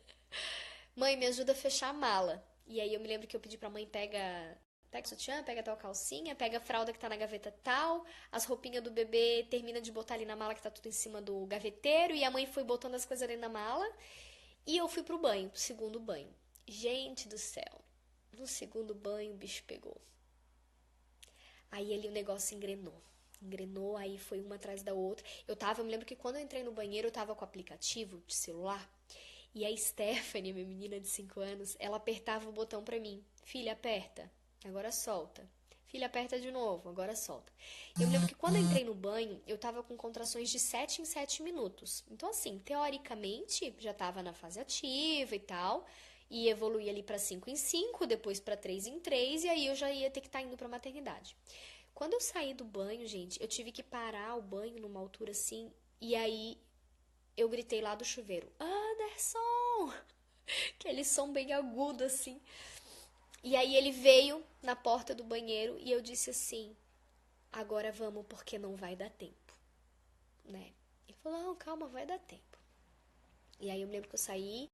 Mãe, me ajuda a fechar a mala. E aí eu me lembro que eu pedi pra mãe, pega o sutiã, pega tal calcinha, pega a fralda que tá na gaveta tal, as roupinhas do bebê, termina de botar ali na mala que tá tudo em cima do gaveteiro, e a mãe foi botando as coisas ali na mala, e eu fui pro banho, pro segundo banho. Gente do céu, no segundo banho o bicho pegou. Aí ali o negócio engrenou. Engrenou, aí foi uma atrás da outra. Eu me lembro que quando eu entrei no banheiro, eu tava com o aplicativo de celular, e a Stephanie, minha menina de 5 anos, ela apertava o botão pra mim. Filha, aperta. Agora solta. Filha, aperta de novo. Agora solta. Eu me lembro que quando eu entrei no banho, eu tava com contrações de 7 em 7 minutos. Então, assim, teoricamente, já tava na fase ativa e tal. E evoluía ali pra 5 em 5, depois pra 3 em 3, e aí eu já ia ter que estar indo pra maternidade. Quando eu saí do banho, gente, eu tive que parar o banho numa altura assim, e aí eu gritei lá do chuveiro, Anderson! Aquele som bem agudo assim. E aí ele veio na porta do banheiro e eu disse assim, agora vamos porque não vai dar tempo, né? Ele falou, não, calma, vai dar tempo. E aí eu me lembro que eu saí,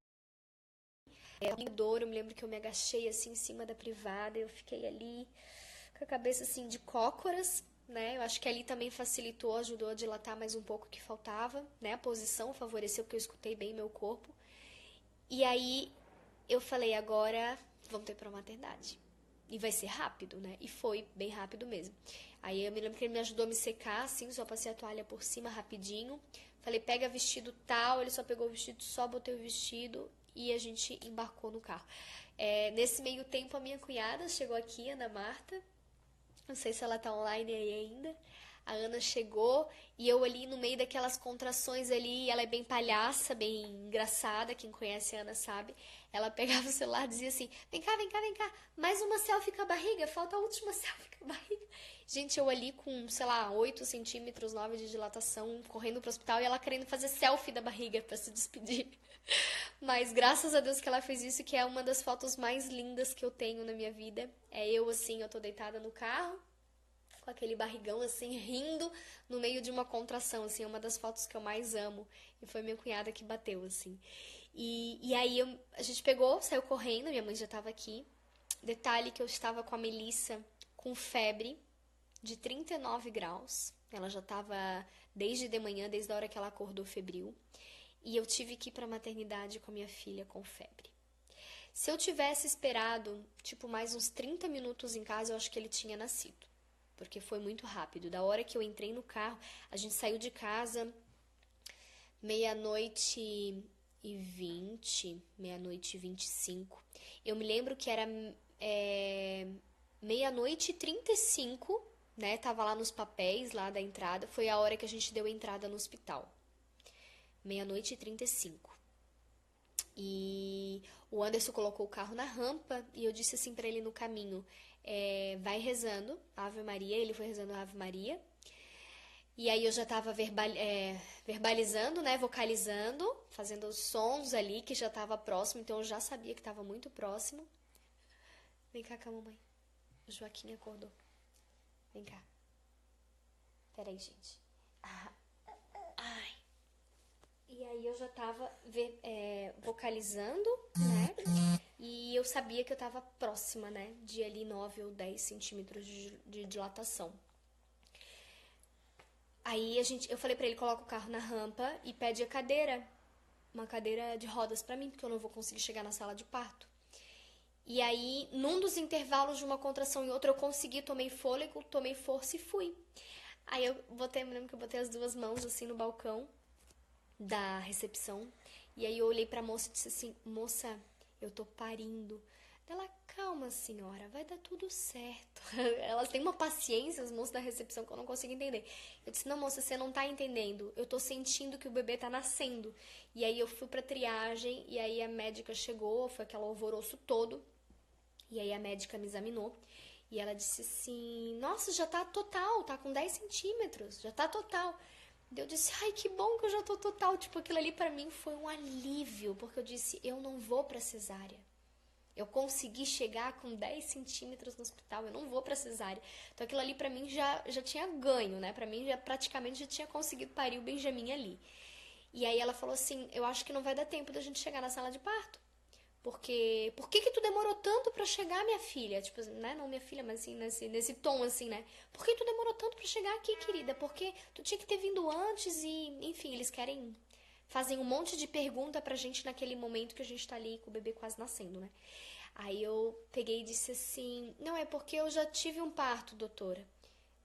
eu me lembro que eu me agachei assim em cima da privada, eu fiquei ali com a cabeça assim de cócoras, né? Eu acho que ali também facilitou, ajudou a dilatar mais um pouco o que faltava, né? A posição favoreceu porque eu escutei bem meu corpo. E aí eu falei, agora vamos ter pra maternidade. E vai ser rápido, né? E foi bem rápido mesmo. Aí eu me lembro que ele me ajudou a me secar, assim, só passei a toalha por cima rapidinho. Falei, pega vestido tal, ele só pegou o vestido, só botei o vestido e a gente embarcou no carro. Nesse meio tempo, a minha cunhada chegou aqui, Ana Marta. Não sei se ela tá online aí ainda. A Ana chegou e eu ali no meio daquelas contrações ali, ela é bem palhaça, bem engraçada, quem conhece a Ana sabe. Ela pegava o celular e dizia assim, vem cá, vem cá, vem cá, mais uma selfie com a barriga, falta a última selfie com a barriga. Gente, eu ali com, sei lá, 8 centímetros, 9 de dilatação, correndo pro hospital e ela querendo fazer selfie da barriga pra se despedir. Mas graças a Deus que ela fez isso, que é uma das fotos mais lindas que eu tenho na minha vida. É eu assim, eu tô deitada no carro, com aquele barrigão assim, rindo no meio de uma contração, assim, é uma das fotos que eu mais amo. E foi minha cunhada que bateu, assim. E aí a gente pegou, saiu correndo, minha mãe já tava aqui. Detalhe que eu estava com a Melissa com febre de 39 graus. Ela já tava desde de manhã, desde a hora que ela acordou febril. E eu tive que ir pra maternidade com a minha filha com febre. Se eu tivesse esperado, tipo, mais uns 30 minutos em casa, eu acho que ele tinha nascido. Porque foi muito rápido. Da hora que eu entrei no carro, a gente saiu de casa meia-noite e 20, meia-noite e 25. Eu me lembro que era meia-noite e 35, né? Tava lá nos papéis, lá da entrada. Foi a hora que a gente deu entrada no hospital. Meia-noite e 35. E o Anderson colocou o carro na rampa e eu disse assim pra ele no caminho, vai rezando Ave Maria, ele foi rezando Ave Maria. E aí eu já tava verbalizando, né, vocalizando, fazendo os sons ali que já tava próximo, então eu já sabia que tava muito próximo. Vem cá com a mamãe. O Joaquim acordou. Vem cá. Peraí, gente. Ai. E aí eu já tava vocalizando, né? E eu sabia que eu tava próxima, né? De ali 9 ou 10 centímetros de dilatação. Aí eu falei pra ele, coloca o carro na rampa e pede a cadeira. Uma cadeira de rodas pra mim, porque eu não vou conseguir chegar na sala de parto. E aí, num dos intervalos de uma contração e outra, eu consegui, tomei fôlego, tomei força e fui. Aí me lembro que eu botei as duas mãos assim no balcão da recepção. E aí eu olhei pra moça e disse assim, moça, eu tô parindo. Ela, calma senhora, vai dar tudo certo. Elas têm uma paciência, os moços da recepção, que eu não consigo entender. Eu disse, não moça, você não tá entendendo. Eu tô sentindo que o bebê tá nascendo. E aí eu fui pra triagem, e aí a médica chegou, foi aquele alvoroço todo. E aí a médica me examinou. E ela disse assim, nossa, já tá total, tá com 10 centímetros, já tá total. Eu disse, ai, que bom que eu já tô total. Tipo, aquilo ali pra mim foi um alívio, porque eu disse, eu não vou pra cesárea. Eu consegui chegar com 10 centímetros no hospital, eu não vou pra cesárea. Então aquilo ali pra mim já tinha ganho, né? Pra mim já praticamente já tinha conseguido parir o Benjamin ali. E aí ela falou assim, eu acho que não vai dar tempo da gente chegar na sala de parto. Porque, por que tu demorou tanto pra chegar, minha filha? Tipo, né? Não minha filha, mas assim, nesse tom, assim, né? Por que tu demorou tanto pra chegar aqui, querida? Porque tu tinha que ter vindo antes e, enfim, eles fazem um monte de pergunta pra gente naquele momento que a gente tá ali com o bebê quase nascendo, né? Aí eu peguei e disse assim, não, é porque eu já tive um parto, doutora,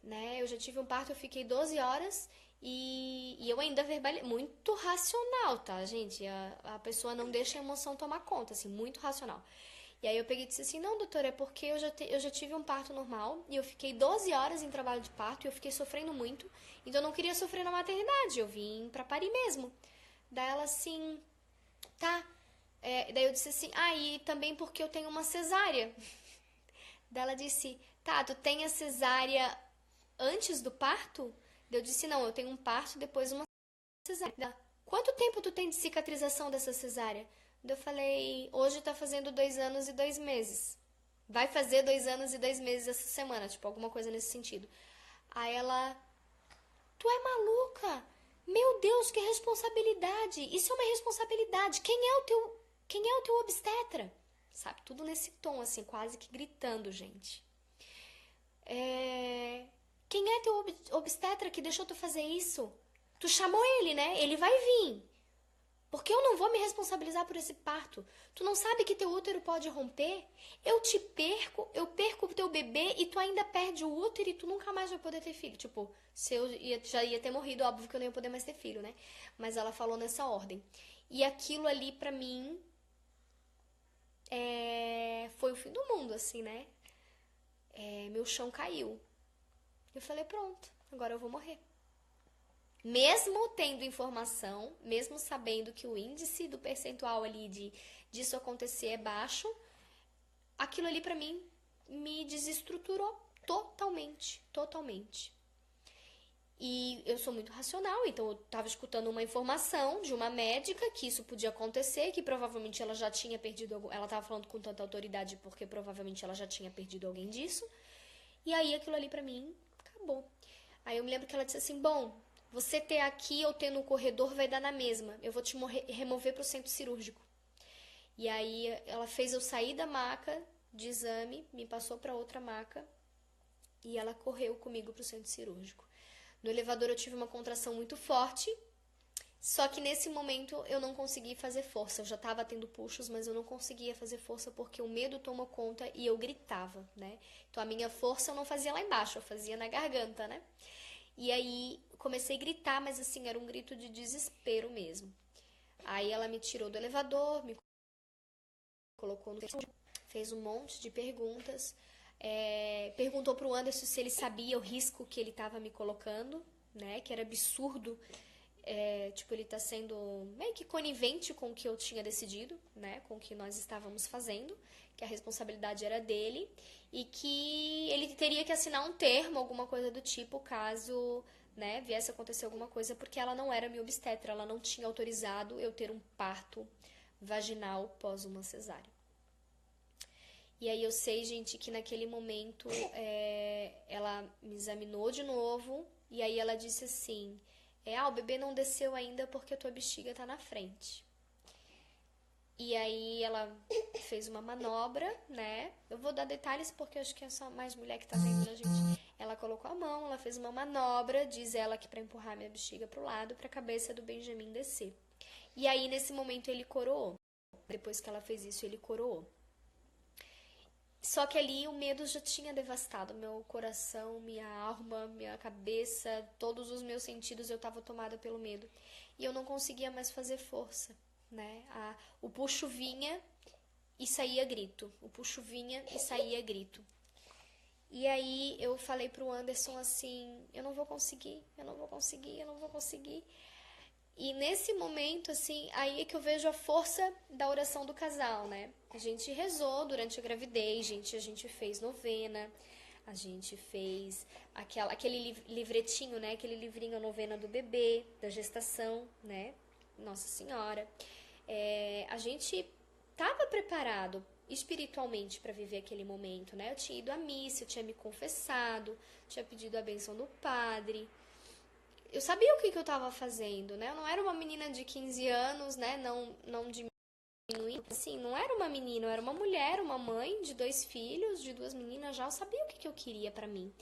né? Eu já tive um parto, eu fiquei 12 horas e eu ainda verbalizei, muito racional, tá, gente? A pessoa não deixa a emoção tomar conta, assim, muito racional. E aí eu peguei e disse assim, não, doutora, é porque eu já tive um parto normal e eu fiquei 12 horas em trabalho de parto e eu fiquei sofrendo muito, então eu não queria sofrer na maternidade, eu vim pra parir mesmo. Daí ela assim, tá. Daí eu disse assim, e também porque eu tenho uma cesárea. Daí ela disse, tá, tu tem a cesárea antes do parto? Daí eu disse, não, eu tenho um parto, depois uma cesárea. Daí ela, quanto tempo tu tem de cicatrização dessa cesárea? Daí eu falei, hoje tá fazendo 2 anos e 2 meses. Vai fazer 2 anos e 2 meses essa semana, tipo, alguma coisa nesse sentido. Aí ela, tu é maluca? Meu Deus, que responsabilidade! Isso é uma responsabilidade. Quem é o teu obstetra? Sabe, tudo nesse tom, assim, quase que gritando, gente. Quem é teu obstetra que deixou tu fazer isso? Tu chamou ele, né? Ele vai vir. Porque eu não vou me responsabilizar por esse parto. Tu não sabe que teu útero pode romper? Eu perco o teu bebê e tu ainda perde o útero e tu nunca mais vai poder ter filho. Tipo, se eu já ia ter morrido, óbvio que eu não ia poder mais ter filho, né? Mas ela falou nessa ordem. E aquilo ali pra mim foi o fim do mundo, assim, né? Meu chão caiu. Eu falei, pronto, agora eu vou morrer. Mesmo tendo informação, mesmo sabendo que o índice do percentual ali disso acontecer é baixo, aquilo ali pra mim me desestruturou totalmente, totalmente. E eu sou muito racional, então eu tava escutando uma informação de uma médica que isso podia acontecer, que provavelmente ela já tinha perdido, ela tava falando com tanta autoridade porque provavelmente ela já tinha perdido alguém disso. E aí aquilo ali pra mim acabou. Aí eu me lembro que ela disse assim, bom, você ter aqui ou ter no corredor vai dar na mesma. Eu vou te remover pro centro cirúrgico. E aí ela fez eu sair da maca de exame, me passou pra outra maca e ela correu comigo pro centro cirúrgico. No elevador eu tive uma contração muito forte, só que nesse momento eu não consegui fazer força. Eu já estava tendo puxos, mas eu não conseguia fazer força porque o medo tomou conta e eu gritava, né? Então a minha força eu não fazia lá embaixo, eu fazia na garganta, né? E aí comecei a gritar, mas assim, era um grito de desespero mesmo. Aí ela me tirou do elevador, me colocou no fez um monte de perguntas. Perguntou pro Anderson se ele sabia o risco que ele estava me colocando, né? Que era absurdo. Tipo, ele tá sendo meio que conivente com o que eu tinha decidido, né? Com o que nós estávamos fazendo, que a responsabilidade era dele e que ele teria que assinar um termo, alguma coisa do tipo, caso, né, viesse a acontecer alguma coisa, porque ela não era minha obstetra, ela não tinha autorizado eu ter um parto vaginal pós uma cesárea. E aí eu sei, gente, que naquele momento ela me examinou de novo e aí ela disse assim, o bebê não desceu ainda porque a tua bexiga tá na frente. E aí ela fez uma manobra, né? Eu vou dar detalhes porque eu acho que é só mais mulher que tá vendo, né, gente? Ela colocou a mão, ela fez uma manobra, diz ela que pra empurrar minha bexiga pro lado, pra cabeça do Benjamin descer. E aí nesse momento ele coroou. Depois que ela fez isso, ele coroou. Só que ali o medo já tinha devastado meu coração, minha alma, minha cabeça, todos os meus sentidos, eu estava tomada pelo medo. E eu não conseguia mais fazer força, né? O puxo vinha e saía grito. O puxo vinha e saía grito. E aí eu falei pro Anderson assim, eu não vou conseguir, eu não vou conseguir, eu não vou conseguir. E nesse momento, assim, aí é que eu vejo a força da oração do casal, né? A gente rezou durante a gravidez, a gente fez novena, a gente fez aquele livretinho, né? Aquele livrinho, a novena do bebê, da gestação, né? Nossa Senhora. A gente estava preparado espiritualmente para viver aquele momento, né? Eu tinha ido à missa, eu tinha me confessado, tinha pedido a bênção do padre. Eu sabia o que eu estava fazendo, né? Eu não era uma menina de 15 anos, né? Não diminuindo. Assim, não era uma menina, eu era uma mulher, uma mãe de 2 filhos, de 2 meninas já. Eu sabia o que eu queria para mim.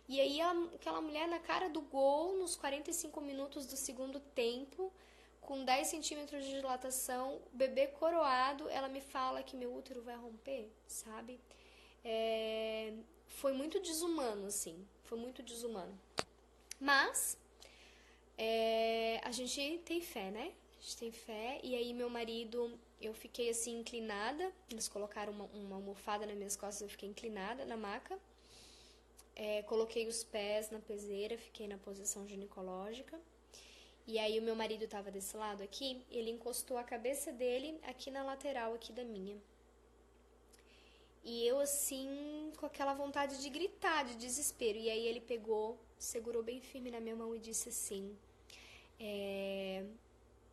E aí, aquela mulher na cara do gol, nos 45 minutos do segundo tempo, com 10 centímetros de dilatação, bebê coroado, ela me fala que meu útero vai romper, sabe? Foi muito desumano, assim. Foi muito desumano. Mas a gente tem fé, né? A gente tem fé. E aí meu marido, eu fiquei assim inclinada. Eles colocaram uma almofada nas minhas costas, eu fiquei inclinada na maca. Coloquei os pés na peseira, fiquei na posição ginecológica. E aí o meu marido estava desse lado aqui, ele encostou a cabeça dele aqui na lateral aqui da minha. E eu assim, com aquela vontade de gritar, de desespero. E aí ele pegou, segurou bem firme na minha mão e disse assim,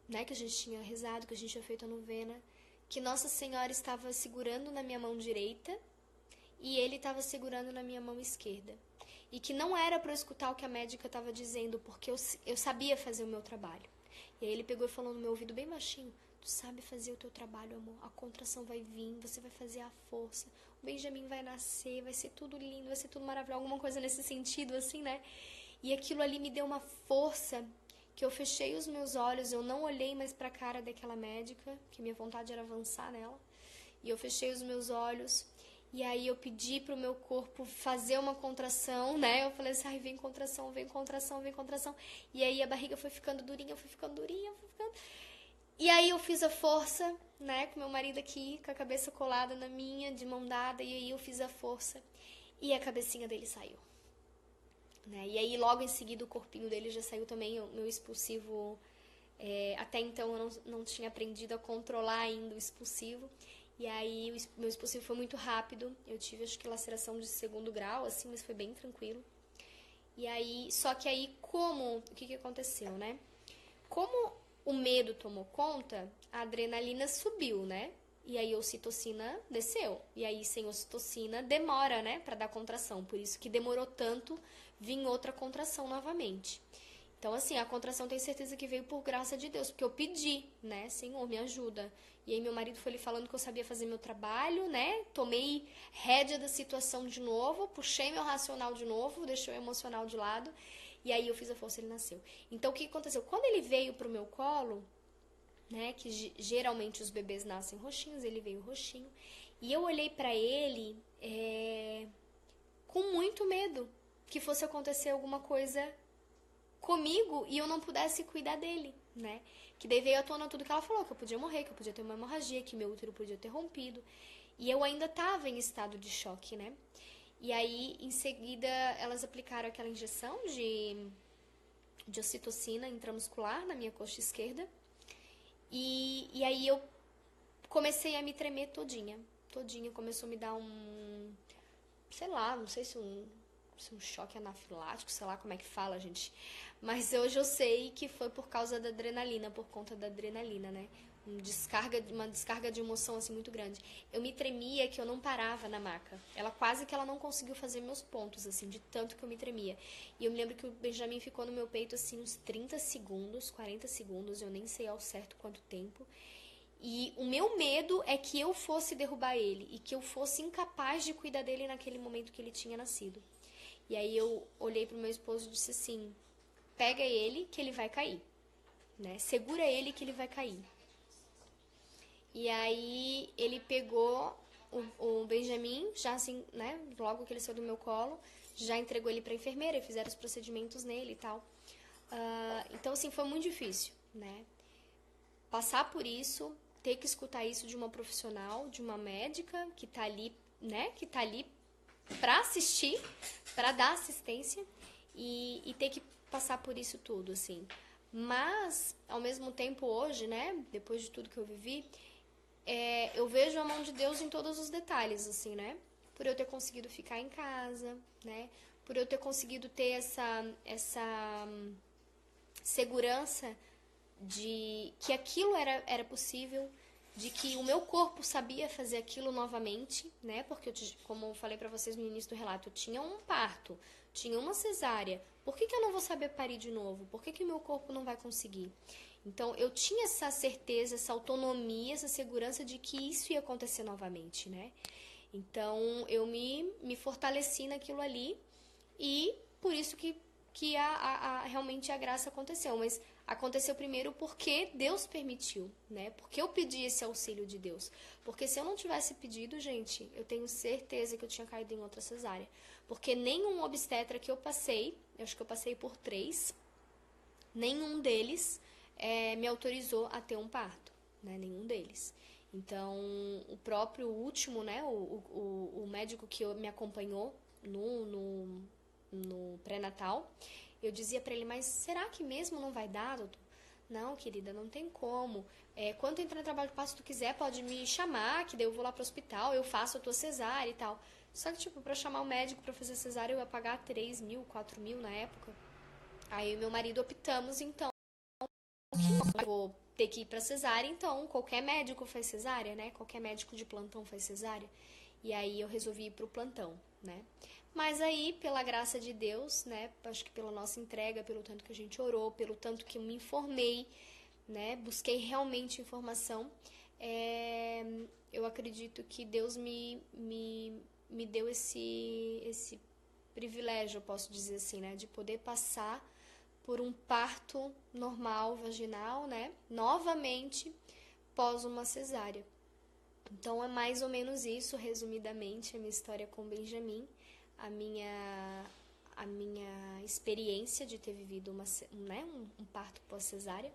né, que a gente tinha rezado, que a gente tinha feito a novena, que Nossa Senhora estava segurando na minha mão direita e ele estava segurando na minha mão esquerda. E que não era para eu escutar o que a médica estava dizendo, porque eu sabia fazer o meu trabalho. E aí ele pegou e falou no meu ouvido bem baixinho, tu sabe fazer o teu trabalho, amor, a contração vai vir, você vai fazer a força, o Benjamin vai nascer, vai ser tudo lindo, vai ser tudo maravilhoso, alguma coisa nesse sentido, assim, né? E aquilo ali me deu uma força que eu fechei os meus olhos, eu não olhei mais para a cara daquela médica, que minha vontade era avançar nela, e eu fechei os meus olhos, e aí eu pedi pro meu corpo fazer uma contração, né? Eu falei assim, ai, vem contração, vem contração, vem contração. E aí a barriga foi ficando durinha, foi ficando durinha, foi ficando... E aí eu fiz a força, né? Com meu marido aqui, com a cabeça colada na minha, de mão dada, e aí eu fiz a força. E a cabecinha dele saiu. Né? E aí logo em seguida o corpinho dele já saiu também, o meu expulsivo... até então eu não tinha aprendido a controlar ainda o expulsivo. E aí o meu expulsivo foi muito rápido. Eu tive acho que laceração de 2º grau, assim, mas foi bem tranquilo. E aí, só que aí o que aconteceu, né? Como o medo tomou conta, a adrenalina subiu, né? E aí a ocitocina desceu. E aí sem ocitocina demora, né, pra dar contração. Por isso que demorou tanto vir outra contração novamente. Então, assim, a contração tenho certeza que veio por graça de Deus, porque eu pedi, né? Senhor, me ajuda. E aí meu marido foi ali falando que eu sabia fazer meu trabalho, né? Tomei rédea da situação de novo, puxei meu racional de novo, deixei o emocional de lado. E aí eu fiz a força e ele nasceu. Então, o que aconteceu? Quando ele veio pro meu colo, né? Que geralmente os bebês nascem roxinhos, ele veio roxinho. E eu olhei pra ele com muito medo que fosse acontecer alguma coisa comigo e eu não pudesse cuidar dele, né? Que daí veio à tona tudo que ela falou, que eu podia morrer, que eu podia ter uma hemorragia, que meu útero podia ter rompido. E eu ainda tava em estado de choque, né? E aí, em seguida, elas aplicaram aquela injeção de ocitocina intramuscular na minha coxa esquerda. E aí eu comecei a me tremer todinha. Todinha, começou a me dar sei lá, não sei se um choque anafilático, sei lá como é que fala, gente. Mas hoje eu sei que foi por causa da adrenalina, por conta da adrenalina, né? Uma descarga de emoção assim muito grande. Eu me tremia que eu não parava na maca. Ela não conseguiu fazer meus pontos, assim, de tanto que eu me tremia. E eu me lembro que o Benjamin ficou no meu peito, assim, uns 30 segundos, 40 segundos, eu nem sei ao certo quanto tempo. E o meu medo é que eu fosse derrubar ele e que eu fosse incapaz de cuidar dele naquele momento que ele tinha nascido. E aí eu olhei pro meu esposo e disse assim, pega ele que ele vai cair, né? Segura ele que ele vai cair. E aí ele pegou o Benjamin, já assim, né, logo que ele saiu do meu colo, já entregou ele pra enfermeira e fizeram os procedimentos nele e tal. Então, assim, foi muito difícil, né? Passar por isso, ter que escutar isso de uma profissional, de uma médica que tá ali, né, que tá ali pra assistir, pra dar assistência e ter que passar por isso tudo, assim. Mas, ao mesmo tempo, hoje, né, depois de tudo que eu vivi, eu vejo a mão de Deus em todos os detalhes, assim, né? Por eu ter conseguido ficar em casa, né? Por eu ter conseguido ter essa segurança de que aquilo era possível, de que o meu corpo sabia fazer aquilo novamente, né? Porque, como eu falei pra vocês no início do relato, eu tinha um parto, tinha uma cesárea. Por que eu não vou saber parir de novo? Por que o meu corpo não vai conseguir? Então, eu tinha essa certeza, essa autonomia, essa segurança de que isso ia acontecer novamente, né? Então, eu me fortaleci naquilo ali e por isso que realmente a graça aconteceu. Mas aconteceu primeiro porque Deus permitiu, né? Porque eu pedi esse auxílio de Deus. Porque se eu não tivesse pedido, gente, eu tenho certeza que eu tinha caído em outra cesárea. Porque nenhum obstetra que eu passei, eu acho que eu passei por 3, nenhum deles me autorizou a ter um parto, né? Nenhum deles. Então, o próprio último, né? O médico que me acompanhou no pré-natal, eu dizia pra ele, mas será que mesmo não vai dar, doutor? Não, querida, não tem como. Quando entrar no trabalho de parto, se tu quiser, pode me chamar, que daí eu vou lá pro hospital, eu faço a tua cesárea e tal. Só que, tipo, pra chamar o médico pra fazer cesárea, eu ia pagar 3 mil, 4 mil na época. Aí, meu marido optamos, então, eu vou ter que ir pra cesárea, então qualquer médico faz cesárea, né? Qualquer médico de plantão faz cesárea. E aí eu resolvi ir pro plantão, né? Mas aí, pela graça de Deus, né? Acho que pela nossa entrega, pelo tanto que a gente orou, pelo tanto que eu me informei, né? Busquei realmente informação. Eu acredito que Deus me deu esse privilégio, eu posso dizer assim, né? De poder passar por um parto normal, vaginal, né? Novamente, pós uma cesárea. Então, é mais ou menos isso, resumidamente, a minha história com o Benjamin, a minha experiência de ter vivido um parto pós-cesárea.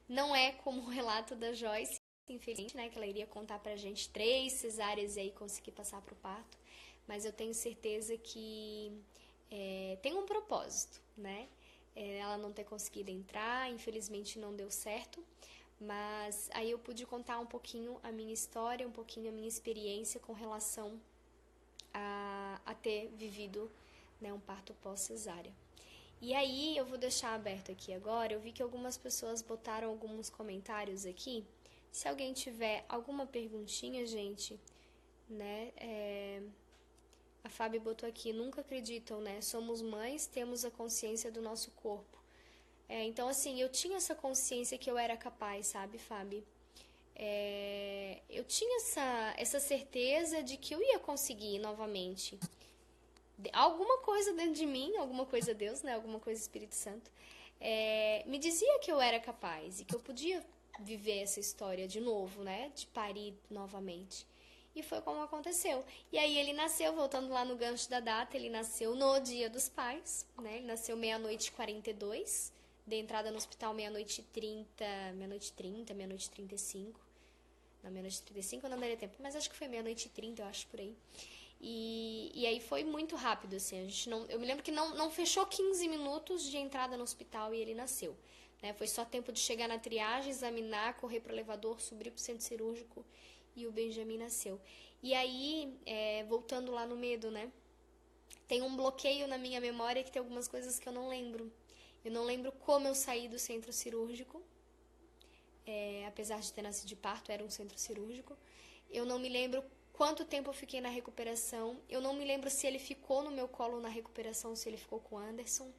Não é como o relato da Joyce, infelizmente, né? Que ela iria contar pra gente 3 cesáreas e aí conseguir passar pro parto. Mas eu tenho certeza que tem um propósito, né? Ela não ter conseguido entrar, infelizmente não deu certo, mas aí eu pude contar um pouquinho a minha história, um pouquinho a minha experiência com relação a ter vivido, né, um parto pós-cesárea. E aí eu vou deixar aberto aqui agora, eu vi que algumas pessoas botaram alguns comentários aqui. Se alguém tiver alguma perguntinha, gente, né, a Fábio botou aqui, nunca acreditam, né? Somos mães, temos a consciência do nosso corpo. Então, assim, eu tinha essa consciência que eu era capaz, sabe, Fábio? Eu tinha essa certeza de que eu ia conseguir novamente. Alguma coisa dentro de mim, alguma coisa Deus, né? Alguma coisa Espírito Santo, me dizia que eu era capaz e que eu podia viver essa história de novo, né? De parir novamente. E foi como aconteceu. E aí ele nasceu, voltando lá no gancho da data, ele nasceu no Dia dos Pais, né? Ele nasceu meia-noite e 42, dei entrada no hospital meia-noite e 30, meia-noite e 35. Não, meia-noite e 35 eu não daria tempo, mas acho que foi meia-noite e 30, eu acho, por aí. E aí foi muito rápido, assim, eu me lembro que não fechou 15 minutos de entrada no hospital e ele nasceu. Né? Foi só tempo de chegar na triagem, examinar, correr pro elevador, subir pro centro cirúrgico e o Benjamin nasceu. E aí, voltando lá no medo, né? Tem um bloqueio na minha memória que tem algumas coisas que eu não lembro. Eu não lembro como eu saí do centro cirúrgico. Apesar de ter nascido de parto, era um centro cirúrgico. Eu não me lembro quanto tempo eu fiquei na recuperação. Eu não me lembro se ele ficou no meu colo na recuperação, se ele ficou com o Anderson.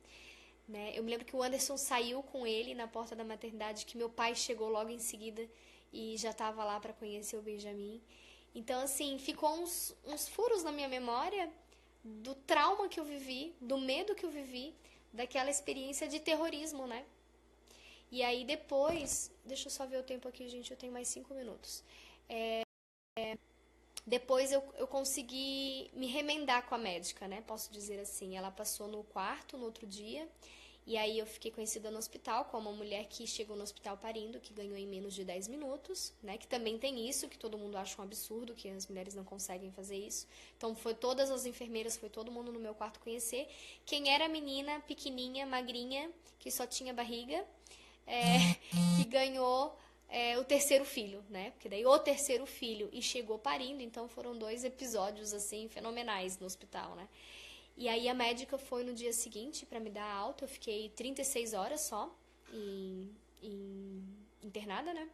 Né? Eu me lembro que o Anderson saiu com ele na porta da maternidade, que meu pai chegou logo em seguida e já estava lá para conhecer o Benjamin. Então, assim, ficou uns furos na minha memória do trauma que eu vivi, do medo que eu vivi, daquela experiência de terrorismo, né? E aí depois, deixa eu só ver o tempo aqui, gente, eu tenho mais 5 minutos. Depois eu consegui me remendar com a médica, né? Posso dizer assim. Ela passou no quarto no outro dia. E aí eu fiquei conhecida no hospital como uma mulher que chegou no hospital parindo, que ganhou em menos de 10 minutos, né? Que também tem isso, que todo mundo acha um absurdo, que as mulheres não conseguem fazer isso. Então foi todas as enfermeiras, foi todo mundo no meu quarto conhecer. Quem era a menina pequenininha, magrinha, que só tinha barriga, que ganhou o terceiro filho, né? Porque daí o terceiro filho e chegou parindo, então foram 2 episódios assim fenomenais no hospital, né? E aí a médica foi no dia seguinte para me dar alta, eu fiquei 36 horas só internada, né?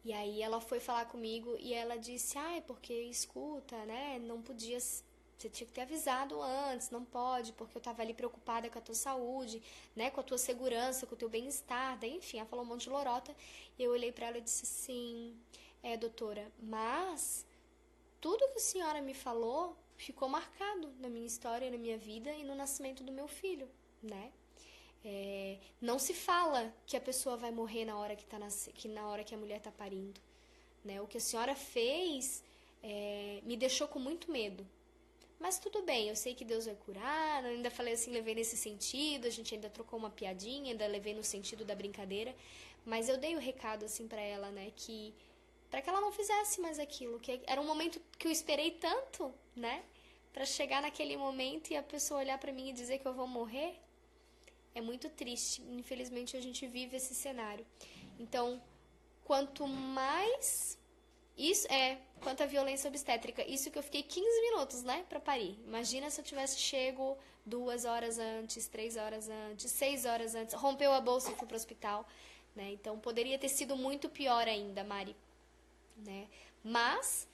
E aí ela foi falar comigo e ela disse, porque escuta, né? Não podia, você tinha que ter avisado antes, não pode, porque eu tava ali preocupada com a tua saúde, né? Com a tua segurança, com o teu bem-estar. Daí, enfim, ela falou um monte de lorota. E eu olhei para ela e disse assim, doutora, mas tudo que a senhora me falou ficou marcado na minha história, na minha vida e no nascimento do meu filho, né? Não se fala que a pessoa vai morrer na hora que na hora que a mulher está parindo, né? O que a senhora fez me deixou com muito medo. Mas tudo bem, eu sei que Deus vai curar. Eu ainda falei assim, levei nesse sentido, a gente ainda trocou uma piadinha, ainda levei no sentido da brincadeira, mas eu dei o recado assim para ela, né, que para que ela não fizesse mais aquilo, que era um momento que eu esperei tanto, né, para chegar naquele momento e a pessoa olhar para mim e dizer que eu vou morrer. É muito triste. Infelizmente a gente vive esse cenário. Então, quanto mais quanto à violência obstétrica, isso que eu fiquei 15 minutos, né, pra parir. Imagina se eu tivesse chego 2 horas antes, 3 horas antes, 6 horas antes, rompeu a bolsa e fui pro hospital, né? Então poderia ter sido muito pior ainda, Mari, né? Mas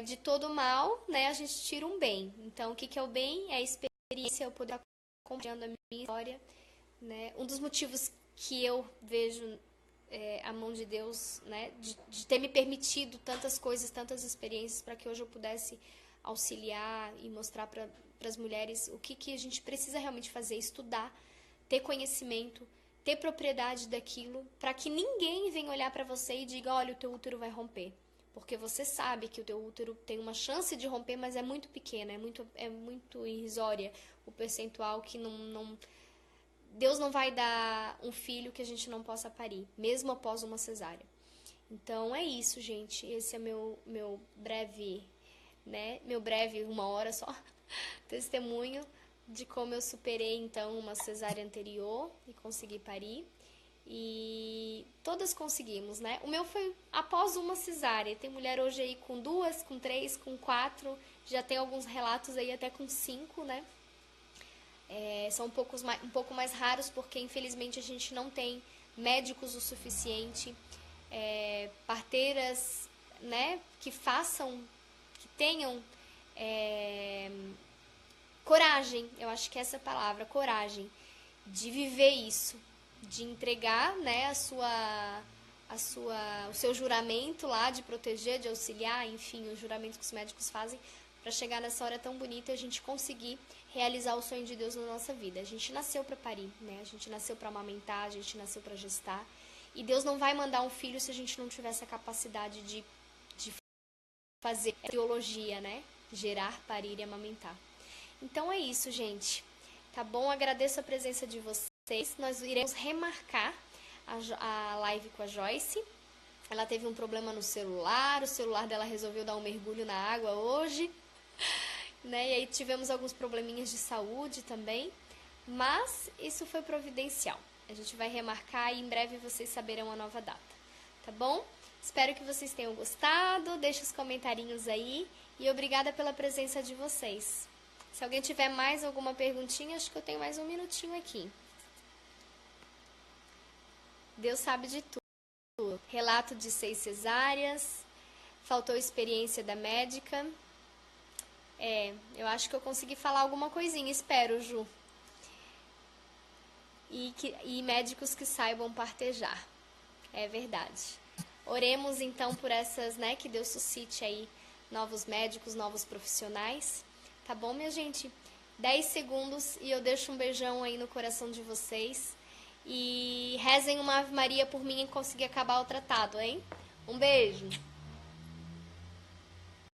de todo mal, né, a gente tira um bem. Então, o que é o bem? É a experiência, eu poder estar compartilhando a minha história, né? Um dos motivos que eu vejo a mão de Deus, né, de ter me permitido tantas coisas, tantas experiências, para que hoje eu pudesse auxiliar e mostrar para as mulheres o que a gente precisa realmente fazer, estudar, ter conhecimento, ter propriedade daquilo, para que ninguém venha olhar para você e diga, olha, o teu útero vai romper. Porque você sabe que o teu útero tem uma chance de romper, mas é muito pequena, é muito irrisória o percentual que não Deus não vai dar um filho que a gente não possa parir, mesmo após uma cesárea. Então é isso, gente. Esse é meu breve, né? Meu breve, 1 hora só, testemunho de como eu superei então uma cesárea anterior e consegui parir. E todas conseguimos, né? O meu foi após uma cesárea. Tem mulher hoje aí com 2, com 3, com 4. Já tem alguns relatos aí até com 5, né? São um pouco mais raros porque infelizmente a gente não tem médicos o suficiente, parteiras, né, que tenham coragem, eu acho que essa é a palavra, coragem, de viver isso, de entregar, né, o seu juramento lá de proteger, de auxiliar, enfim, o juramento que os médicos fazem para chegar nessa hora tão bonita e a gente conseguir realizar o sonho de Deus na nossa vida. A gente nasceu para parir, né? A gente nasceu para amamentar, a gente nasceu para gestar. E Deus não vai mandar um filho se a gente não tiver essa capacidade de fazer teologia, né? Gerar, parir e amamentar. Então é isso, gente. Tá bom? Agradeço a presença de vocês. Nós iremos remarcar a live com a Joyce. Ela teve um problema no celular, o celular dela resolveu dar um mergulho na água hoje, né? E aí tivemos alguns probleminhas de saúde também, mas isso foi providencial. A gente vai remarcar e em breve vocês saberão a nova data, tá bom? Espero que vocês tenham gostado, deixe os comentarinhos aí e obrigada pela presença de vocês. Se alguém tiver mais alguma perguntinha, acho que eu tenho mais um minutinho aqui. Deus sabe de tudo. Relato de 6 cesáreas, faltou experiência da médica. Eu acho que eu consegui falar alguma coisinha, espero, Ju. E médicos que saibam partejar. É verdade. Oremos então por essas, né, que Deus suscite aí novos médicos, novos profissionais. Tá bom, minha gente? 10 segundos e eu deixo um beijão aí no coração de vocês. E rezem uma Ave Maria por mim e conseguir acabar o tratado, hein? Um beijo!